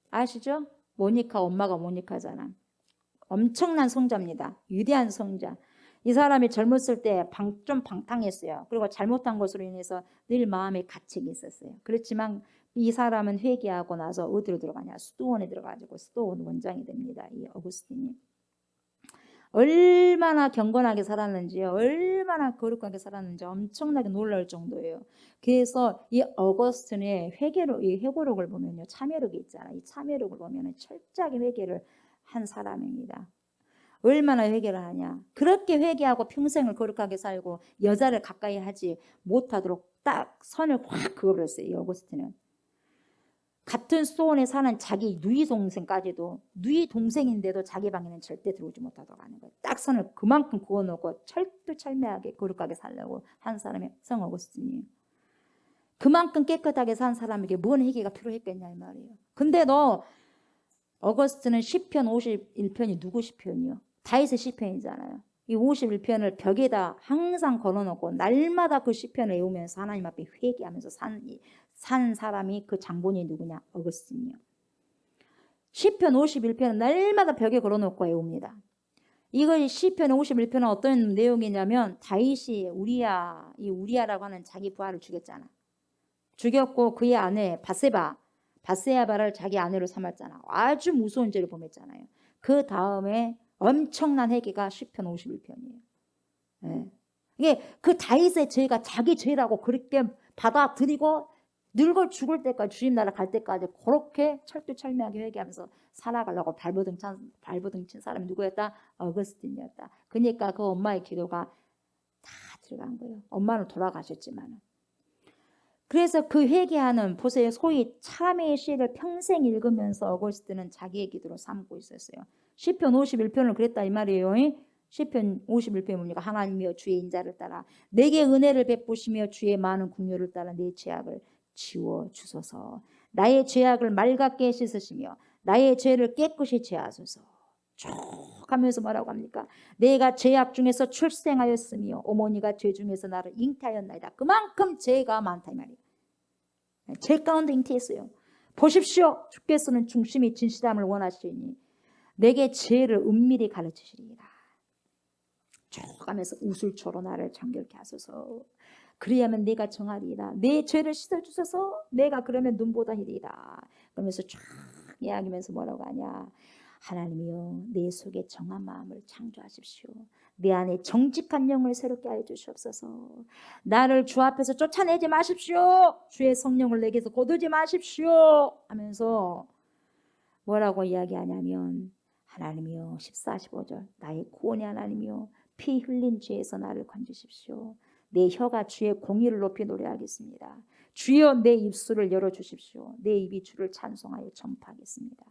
아시죠? 모니카 엄마가 모니카잖아. 엄청난 성자입니다. 위대한 성자. 이 사람이 젊었을 때 좀 방탕했어요. 그리고 잘못한 것으로 인해서 늘 마음에 가책이 있었어요. 그렇지만 이 사람은 회개하고 나서 어디로 들어가냐? 수도원에 들어가지고 수도원 원장이 됩니다. 이 어거스틴이. 얼마나 경건하게 살았는지요. 얼마나 거룩하게 살았는지 엄청나게 놀라울 정도예요. 그래서 이 어거스틴의 이 회고록을 보면요. 참회록이 있잖아요. 이 참회록을 보면 철저하게 회개를 한 사람입니다. 얼마나 회개를 하냐. 그렇게 회개하고 평생을 거룩하게 살고 여자를 가까이 하지 못하도록 딱 선을 확 그어버렸어요. 이 어거스틴은. 같은 수도원에 사는 자기 누이 동생까지도 누이 동생인데도 자기 방에는 절대 들어오지 못하도록 하는 거예요. 딱 선을 그만큼 그어놓고 철두철미하게 거룩하게 살려고 한 사람이 성 어거스틴이에요. 그만큼 깨끗하게 산 사람에게 뭔 회개가 필요했겠냐 이 말이에요. 근데 너 어거스틴은 시편 51편이 누구 시편이요? 다윗의 시편이잖아요. 이 51편을 벽에다 항상 걸어놓고 날마다 그 시편을 외우면서 하나님 앞에 회개하면서 산 사람이 그 장본이 누구냐? 어거스틴이요. 시편 51편은 날마다 벽에 걸어놓고 외웁니다. 이거 시편 51편은 어떤 내용이냐면 다윗이 우리야라고 하는 자기 부하를 죽였잖아. 죽였고 그의 아내 바세바를 자기 아내로 삼았잖아. 아주 무서운 죄를 범했잖아요. 그 다음에 엄청난 회개가 시편 51편이에요. 네. 이게 그 다윗의 죄가 자기 죄라고 그렇게 받아들이고 늙어 죽을 때까지 주님 나라 갈 때까지 그렇게 철두철미하게 회개하면서 살아가려고 발버둥 친 사람이 누구였다? 어거스틴이었다. 그러니까 그 엄마의 기도가 다 들어간 거예요. 엄마는 돌아가셨지만. 그래서 그 회개하는 보세요. 소위 참회의 시를 평생 읽으면서 어거스틴은 자기의 기도로 삼고 있었어요. 시편 51편을 그랬다 이 말이에요. 시편 51편이 뭡니까? 하나님이여 주의 인자를 따라 내게 은혜를 베푸시며 주의 많은 긍휼을 따라 내 죄악을 지워 주소서. 나의 죄악을 맑게 씻으시며 나의 죄를 깨끗이 제하소서. 쭉 하면서 뭐라고 합니까? 내가 죄악 중에서 출생하였으며 어머니가 죄 중에서 나를 잉태하였나이다. 그만큼 죄가 많다 이 말이에요. 죄 가운데 잉태했어요. 보십시오. 주께서는 중심이 진실함을 원하시니 내게 죄를 은밀히 가르치시리이다. 쭉 하면서 우술초로 나를 정결케 하소서. 그리하면 내가 정하리이다. 내 죄를 씻어주셔서 내가 그러면 눈보다 희리이다. 그러면서 쫙 이야기하면서 뭐라고 하냐. 하나님이여 내 속에 정한 마음을 창조하십시오. 내 안에 정직한 영을 새롭게 하여 주시옵소서. 나를 주 앞에서 쫓아내지 마십시오. 주의 성령을 내게서 거두지 마십시오. 하면서 뭐라고 이야기하냐면 하나님이여 14, 15절 나의 구원의 하나님이여 피 흘린 죄에서 나를 건지십시오. 내 혀가 주의 공의를 높이 노래하겠습니다. 주여 내 입술을 열어주십시오. 내 입이 주를 찬송하여 전파하겠습니다.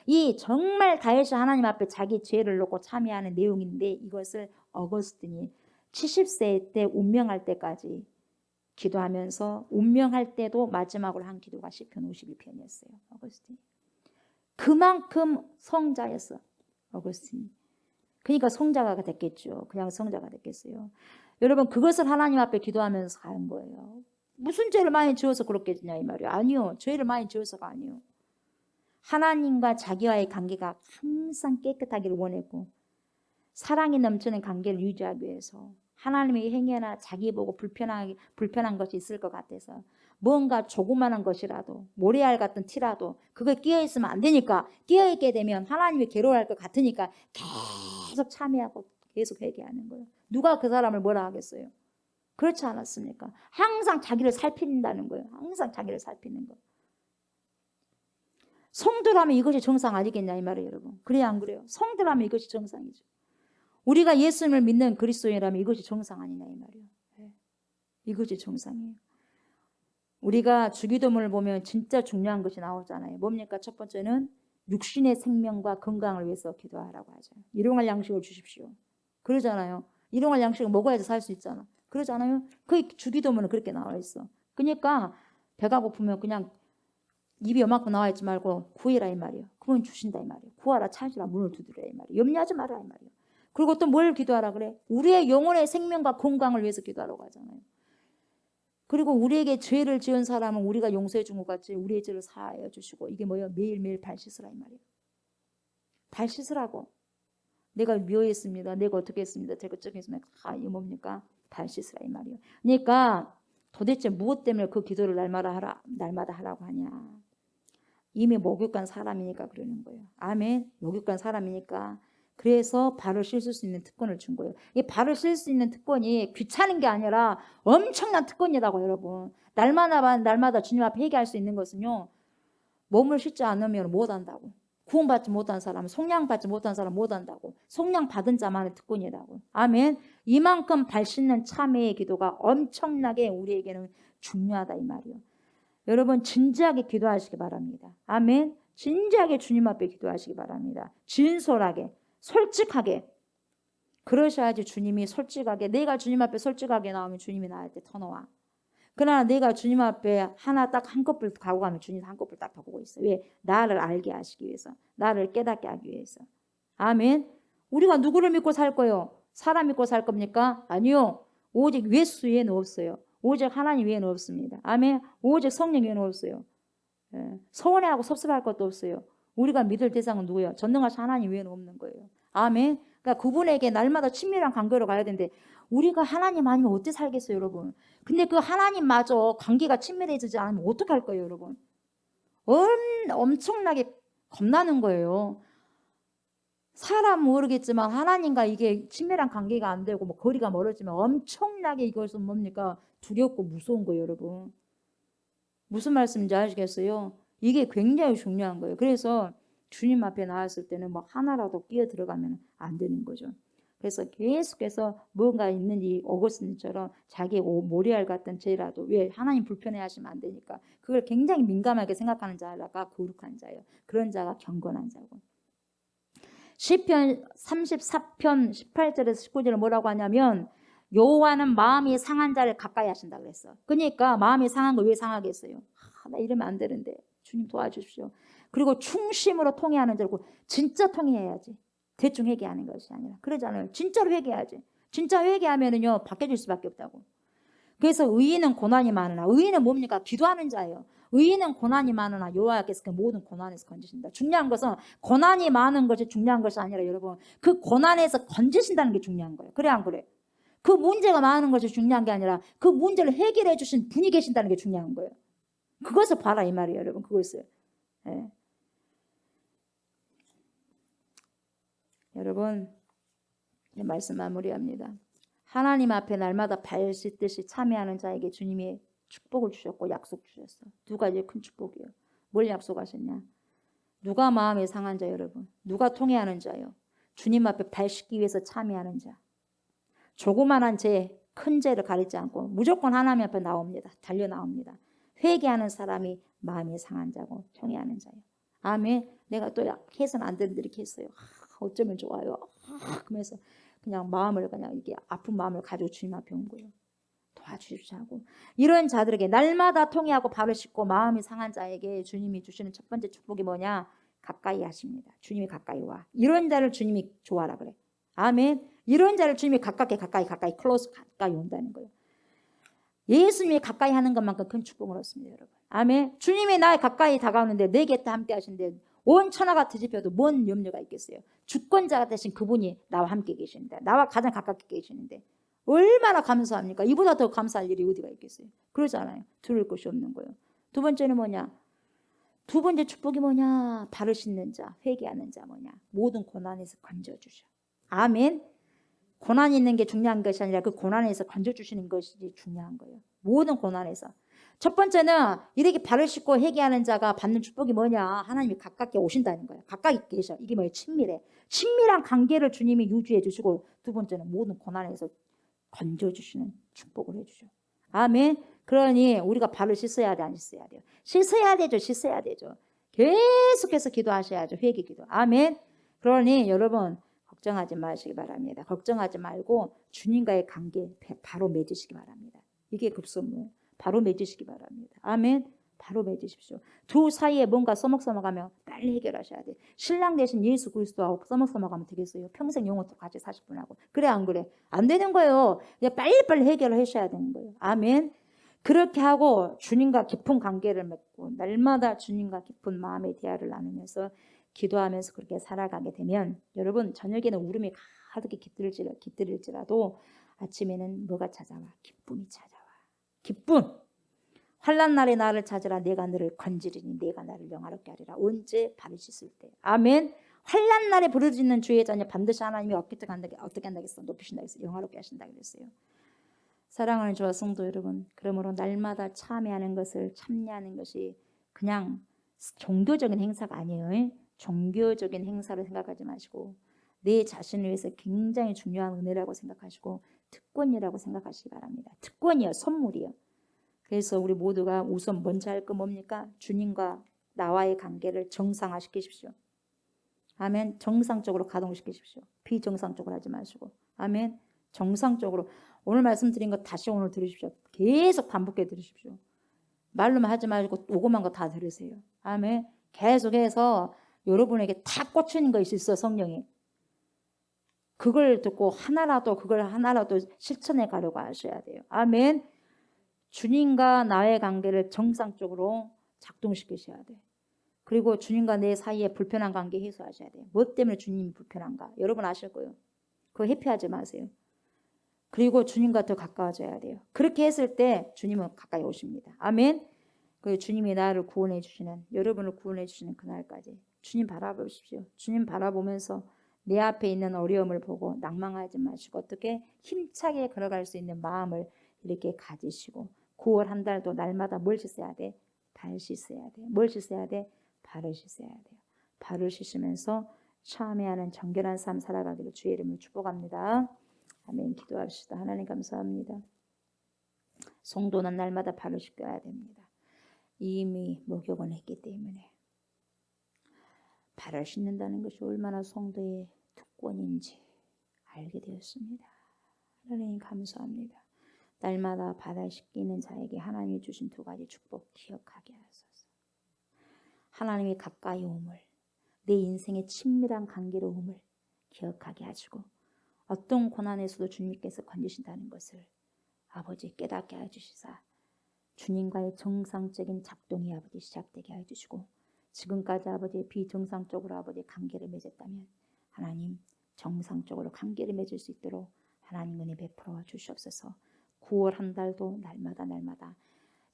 이 정말 다윗이 하나님 앞에 자기 죄를 놓고 참회하는 내용인데 이것을 어거스틴이 70세 때 운명할 때까지 기도하면서 운명할 때도 마지막으로 한 기도가 시편 51편이었어요. 어거스틴이. 그만큼 성자였어. 어거스틴이. 그러니까 성자가 됐겠죠. 그냥 성자가 됐겠어요. 여러분 그것을 하나님 앞에 기도하면서 하는 거예요. 무슨 죄를 많이 지어서 그렇겠냐 이 말이에요. 아니요. 죄를 많이 지어서가 아니요. 하나님과 자기와의 관계가 항상 깨끗하기를 원했고 사랑이 넘치는 관계를 유지하기 위해서 하나님의 행위나 자기 보고 불편한 것이 있을 것 같아서 뭔가 조그마한 것이라도 모래알 같은 티라도 그거에 끼어있으면 안 되니까 끼어있게 되면 하나님이 괴로워할 것 같으니까 계속 참여하고 계속 회개하는 거예요. 누가 그 사람을 뭐라 하겠어요? 그렇지 않았습니까? 항상 자기를 살핀다는 거예요. 항상 자기를 살피는 거. 성도라면 이것이 정상 아니겠냐 이 말이에요 여러분. 그래야 안 그래요? 성도라면 이것이 정상이죠. 우리가 예수님을 믿는 그리스도인이라면 이것이 정상 아니냐 이 말이에요. 네. 이것이 정상이에요. 우리가 주기도문을 보면 진짜 중요한 것이 나오잖아요. 뭡니까? 첫 번째는 육신의 생명과 건강을 위해서 기도하라고 하죠. 일용할 양식을 주십시오. 그러잖아요. 일용할 양식을 먹어야지 살 수 있잖아. 그러잖아요. 그 주기도문은 그렇게 나와 있어. 그러니까 배가 고프면 그냥 입이 요만큼 나와 있지 말고 구해라 이 말이에요. 그건 주신다 이 말이에요. 구하라 찾으라 문을 두드려 이 말이에요. 염려하지 마라 이 말이에요. 그리고 또 뭘 기도하라 그래? 우리의 영혼의 생명과 건강을 위해서 기도하라고 하잖아요. 그리고 우리에게 죄를 지은 사람은 우리가 용서해 준 것 같이 우리의 죄를 사하여 주시고 이게 뭐예요? 매일매일 발 씻으라 이 말이에요. 발 씻으라고. 내가 묘했습니다. 내가 어떻게 했습니다. 제가 어떻게 했습니다. 이거 뭡니까? 발 씻으라 이 말이에요. 그러니까 도대체 무엇 때문에 그 기도를 날마다 하라고 하냐. 이미 목욕한 사람이니까 그러는 거예요. 아멘. 목욕한 사람이니까. 그래서 발을 씻을 수 있는 특권을 준 거예요. 이 발을 씻을 수 있는 특권이 귀찮은 게 아니라 엄청난 특권이라고 여러분. 날마다 주님 앞에 회개할 수 있는 것은요. 몸을 씻지 않으면 못한다고. 구원받지 못한 사람은 속량받지 못한 사람은 못한다고. 속량 받은 자만의 특권이라고. 아멘. 이만큼 발 씻는 참회의 기도가 엄청나게 우리에게는 중요하다 이 말이에요. 여러분 진지하게 기도하시기 바랍니다. 아멘. 진지하게 주님 앞에 기도하시기 바랍니다. 진솔하게 솔직하게. 그러셔야지 주님이 솔직하게 내가 주님 앞에 솔직하게 나오면 주님이 나한테 터놓아. 그러나 내가 주님 앞에 하나 딱 한꺼풀 가고 가면 주님 한꺼풀 딱 더 보고 있어. 왜? 나를 알게 하시기 위해서. 나를 깨닫게 하기 위해서. 아멘. 우리가 누구를 믿고 살 거예요? 사람 믿고 살 겁니까? 아니요. 오직 예수 외에는 없어요. 오직 하나님 외에는 없습니다. 아멘. 오직 성령 외에는 없어요. 예. 서운해하고 섭섭할 것도 없어요. 우리가 믿을 대상은 누구예요? 전능하신 하나님 외에는 없는 거예요. 아멘. 그러니까 그분에게 날마다 친밀한 관계로 가야 되는데 우리가 하나님 아니면 어떻게 살겠어요, 여러분? 근데 그 하나님마저 관계가 친밀해지지 않으면 어떡할 거예요, 여러분? 엄청나게 겁나는 거예요. 사람 모르겠지만 하나님과 이게 친밀한 관계가 안 되고 뭐 거리가 멀어지면 엄청나게 이것은 뭡니까? 두렵고 무서운 거예요, 여러분. 무슨 말씀인지 아시겠어요? 이게 굉장히 중요한 거예요. 그래서 주님 앞에 나왔을 때는 뭐 하나라도 끼어 들어가면 안 되는 거죠. 그래서 계속해서 뭔가 있는 이 어거스틴처럼 자기 모리알 같은 죄라도 왜 하나님 불편해하시면 안 되니까 그걸 굉장히 민감하게 생각하는 자가 거룩한 자예요. 그런 자가 경건한 자고. 시편 34편 18절에서 19절에 뭐라고 하냐면 여호와는 마음이 상한 자를 가까이 하신다 그랬어. 그러니까 마음이 상한 거 왜 상하겠어요? 나 이러면 안 되는데 주님 도와주십시오. 그리고 충심으로 통회하는 자고 진짜 통회해야지. 대충 회개하는 것이 아니라 그러잖아요. 진짜로 회개해야지. 진짜 회개하면은요 바뀌어질 수밖에 없다고. 그래서 의인은 고난이 많으나 의인은 뭡니까? 기도하는 자예요. 의인은 고난이 많으나 여호와께서 그 모든 고난에서 건지신다. 중요한 것은 고난이 많은 것이 중요한 것이 아니라 여러분 그 고난에서 건지신다는 게 중요한 거예요. 그래 안 그래? 그 문제가 많은 것이 중요한 게 아니라 그 문제를 해결해 주신 분이 계신다는 게 중요한 거예요. 그것을 봐라 이 말이에요, 여러분. 그것을. 예. 여러분 말씀 마무리합니다. 하나님 앞에 날마다 발 씻듯이 참여하는 자에게 주님이 축복을 주셨고 약속 주셨어. 두 가지 큰 축복이에요. 뭘 약속하셨냐? 누가 마음이 상한 자 여러분? 누가 통회하는 자요? 주님 앞에 발 씻기 위해서 참여하는 자. 조그만한 죄, 큰 죄를 가리지 않고 무조건 하나님 앞에 나옵니다. 달려 나옵니다. 회개하는 사람이 마음이 상한 자고 통회하는 자예요. 아멘. 내가 또 해서는 안 되는 이렇게 했어요. 어쩌면 좋아요. 그러면서 그냥 마음을 그냥 이게 아픈 마음을 가지고 주님 앞에 온 거예요. 도와주시고 이런 자들에게 날마다 통회하고 발을 씻고 마음이 상한 자에게 주님이 주시는 첫 번째 축복이 뭐냐? 가까이 하십니다. 주님이 가까이 와. 이런 자를 주님이 좋아하라 그래. 아멘. 이런 자를 주님이 가깝게 가까이 클로스 가까이 온다는 거예요. 예수님이 가까이 하는 것만큼 큰 축복을 얻습니다, 여러분. 아멘. 주님이 나에 가까이 다가오는데 내 곁에 함께 하시는데 온 천하가 뒤집혀도 뭔 염려가 있겠어요. 주권자가 되신 그분이 나와 함께 계시는데 나와 가장 가깝게 계시는데 얼마나 감사합니까? 이보다 더 감사할 일이 어디가 있겠어요. 그러잖아요. 들을 것이 없는 거예요. 두 번째는 뭐냐? 두 번째 축복이 뭐냐? 발을 씻는 자, 회개하는 자 뭐냐? 모든 고난에서 건져주셔. 아멘. 고난이 있는 게 중요한 것이 아니라 그 고난에서 건져주시는 것이 중요한 거예요. 모든 고난에서. 첫 번째는 이렇게 발을 씻고 회개하는 자가 받는 축복이 뭐냐? 하나님이 가깝게 오신다는 거예요. 가까이 계셔. 이게 뭐예요? 친밀해. 친밀한 관계를 주님이 유지해 주시고 두 번째는 모든 고난에서 건져주시는 축복을 해주죠. 아멘. 그러니 우리가 발을 씻어야 돼, 안 씻어야 돼요? 씻어야 되죠. 씻어야 되죠. 계속해서 기도하셔야죠. 회개 기도. 아멘. 그러니 여러분 걱정하지 마시기 바랍니다. 걱정하지 말고 주님과의 관계 바로 맺으시기 바랍니다. 이게 급선무예요. 바로 맺으시기 바랍니다. 아멘. 바로 맺으십시오. 두 사이에 뭔가 써먹써먹하면 빨리 해결하셔야 돼요. 신랑 대신 예수 그리스도하고 써먹써먹하면 되겠어요. 평생 영원토록 같이 40분하고. 그래 안 그래? 안 되는 거예요. 그냥 빨리빨리 해결을 하셔야 되는 거예요. 아멘. 그렇게 하고 주님과 깊은 관계를 맺고 날마다 주님과 깊은 마음의 대화를 나누면서 기도하면서 그렇게 살아가게 되면 여러분 저녁에는 울음이 가득히 깃들일지라도 아침에는 뭐가 찾아와? 기쁨이 찾아와. 기쁨. 환난 날에 나를 찾으라. 내가 너를 건지리니 내가 나를 영화롭게 하리라. 언제? 발을 씻을 때. 아멘. 환난 날에 부르짖는 주의 자녀 반드시 하나님이 어떻게 한다겠어? 높이신다 그랬어요. 영화롭게 하신다 그랬어요. 사랑하는 저와 성도 여러분, 그러므로 날마다 참여하는 것을 참여하는 것이 그냥 종교적인 행사가 아니에요. 종교적인 행사로 생각하지 마시고 내 자신을 위해서 굉장히 중요한 은혜라고 생각하시고 특권이라고 생각하시기 바랍니다. 특권이요, 선물이요. 그래서 우리 모두가 우선 먼저 할 거 뭡니까? 주님과 나와의 관계를 정상화시키십시오. 아멘. 정상적으로 가동시키십시오. 비정상적으로 하지 마시고. 아멘. 정상적으로. 오늘 말씀드린 거 다시 오늘 들으십시오. 계속 반복해 들으십시오. 말로만 하지 말고 오고만 거 다 들으세요. 아멘. 계속해서 여러분에게 다 꽂히는 거 있어요. 성령이. 그걸 듣고 그걸 하나라도 실천해 가려고 하셔야 돼요. 아멘. 주님과 나의 관계를 정상적으로 작동시키셔야 돼. 그리고 주님과 내 사이에 불편한 관계 해소하셔야 돼요. 뭐 때문에 주님이 불편한가? 여러분 아실 거예요. 그거 회피하지 마세요. 그리고 주님과 더 가까워져야 돼요. 그렇게 했을 때 주님은 가까이 오십니다. 아멘. 그 주님이 나를 구원해 주시는, 여러분을 구원해 주시는 그날까지 주님 바라보십시오. 주님 바라보면서 내 앞에 있는 어려움을 보고 낭망하지 마시고 어떻게 힘차게 걸어갈 수 있는 마음을 이렇게 가지시고 9월 한 달도 날마다 뭘 씻어야 돼? 발 씻어야 돼. 뭘 씻어야 돼? 발을 씻어야 돼요. 발을 씻으면서 참회하는 정결한 삶 살아가기를 주의 이름으로 축복합니다. 아멘. 기도합시다. 하나님 감사합니다. 성도는 날마다 발을 씻겨야 됩니다. 이미 목욕을 했기 때문에 발을 씻는다는 것이 얼마나 성도의 특권인지 알게 되었습니다. 하나님 감사합니다. 날마다 발을 씻기는 자에게 하나님이 주신 두 가지 축복 기억하게 하소서. 하나님이 가까이 오물, 내 인생의 친밀한 관계로 오물 기억하게 하시고 어떤 고난에서도 주님께서 건지신다는 것을 아버지 깨닫게 해주시사 주님과의 정상적인 작동이 아버지 시작되게 해주시고 지금까지 아버지 비정상적으로 아버지 관계를 맺었다면 하나님 정상적으로 관계를 맺을 수 있도록 하나님 은혜 베풀어 주시옵소서. 9월 한 달도 날마다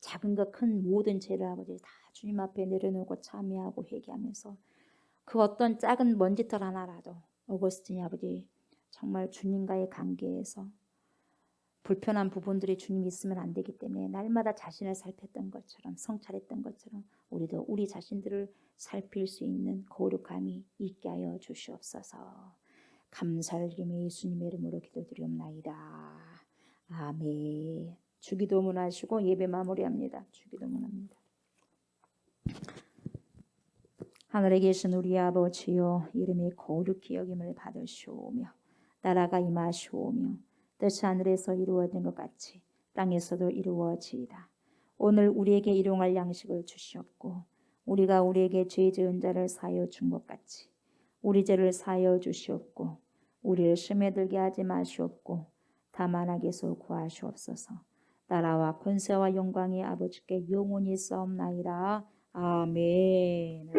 작은 것 큰 모든 죄를 아버지 다 주님 앞에 내려놓고 참회하고 회개하면서 그 어떤 작은 먼지털 하나라도 어거스틴이 아버지 정말 주님과의 관계에서 불편한 부분들이 주님이 있으면 안 되기 때문에 날마다 자신을 살폈던 것처럼 성찰했던 것처럼 우리도 우리 자신들을 살필 수 있는 거룩함이 있게 하여 주시옵소서. 감사를 드리며 예수님의 이름으로 기도드리옵나이다. 아멘. 주기도문 하시고 예배 마무리합니다. 주기도문 합니다. 하늘에 계신 우리 아버지여 이름이 거룩히 여김을 받으시오며 나라가 임하시오며 뜻이 하늘에서 이루어진 것 같이 땅에서도 이루어지이다. 오늘 우리에게 일용할 양식을 주시옵고 우리가 우리에게 죄 지은 자를 사하여 준 것 같이 우리 죄를 사하여 주시옵고 우리를 시험에 들게 하지 마시옵고 다만 악에서 구하시옵소서. 나라와 권세와 영광이 아버지께 영원히 있사옵나이다. 아멘.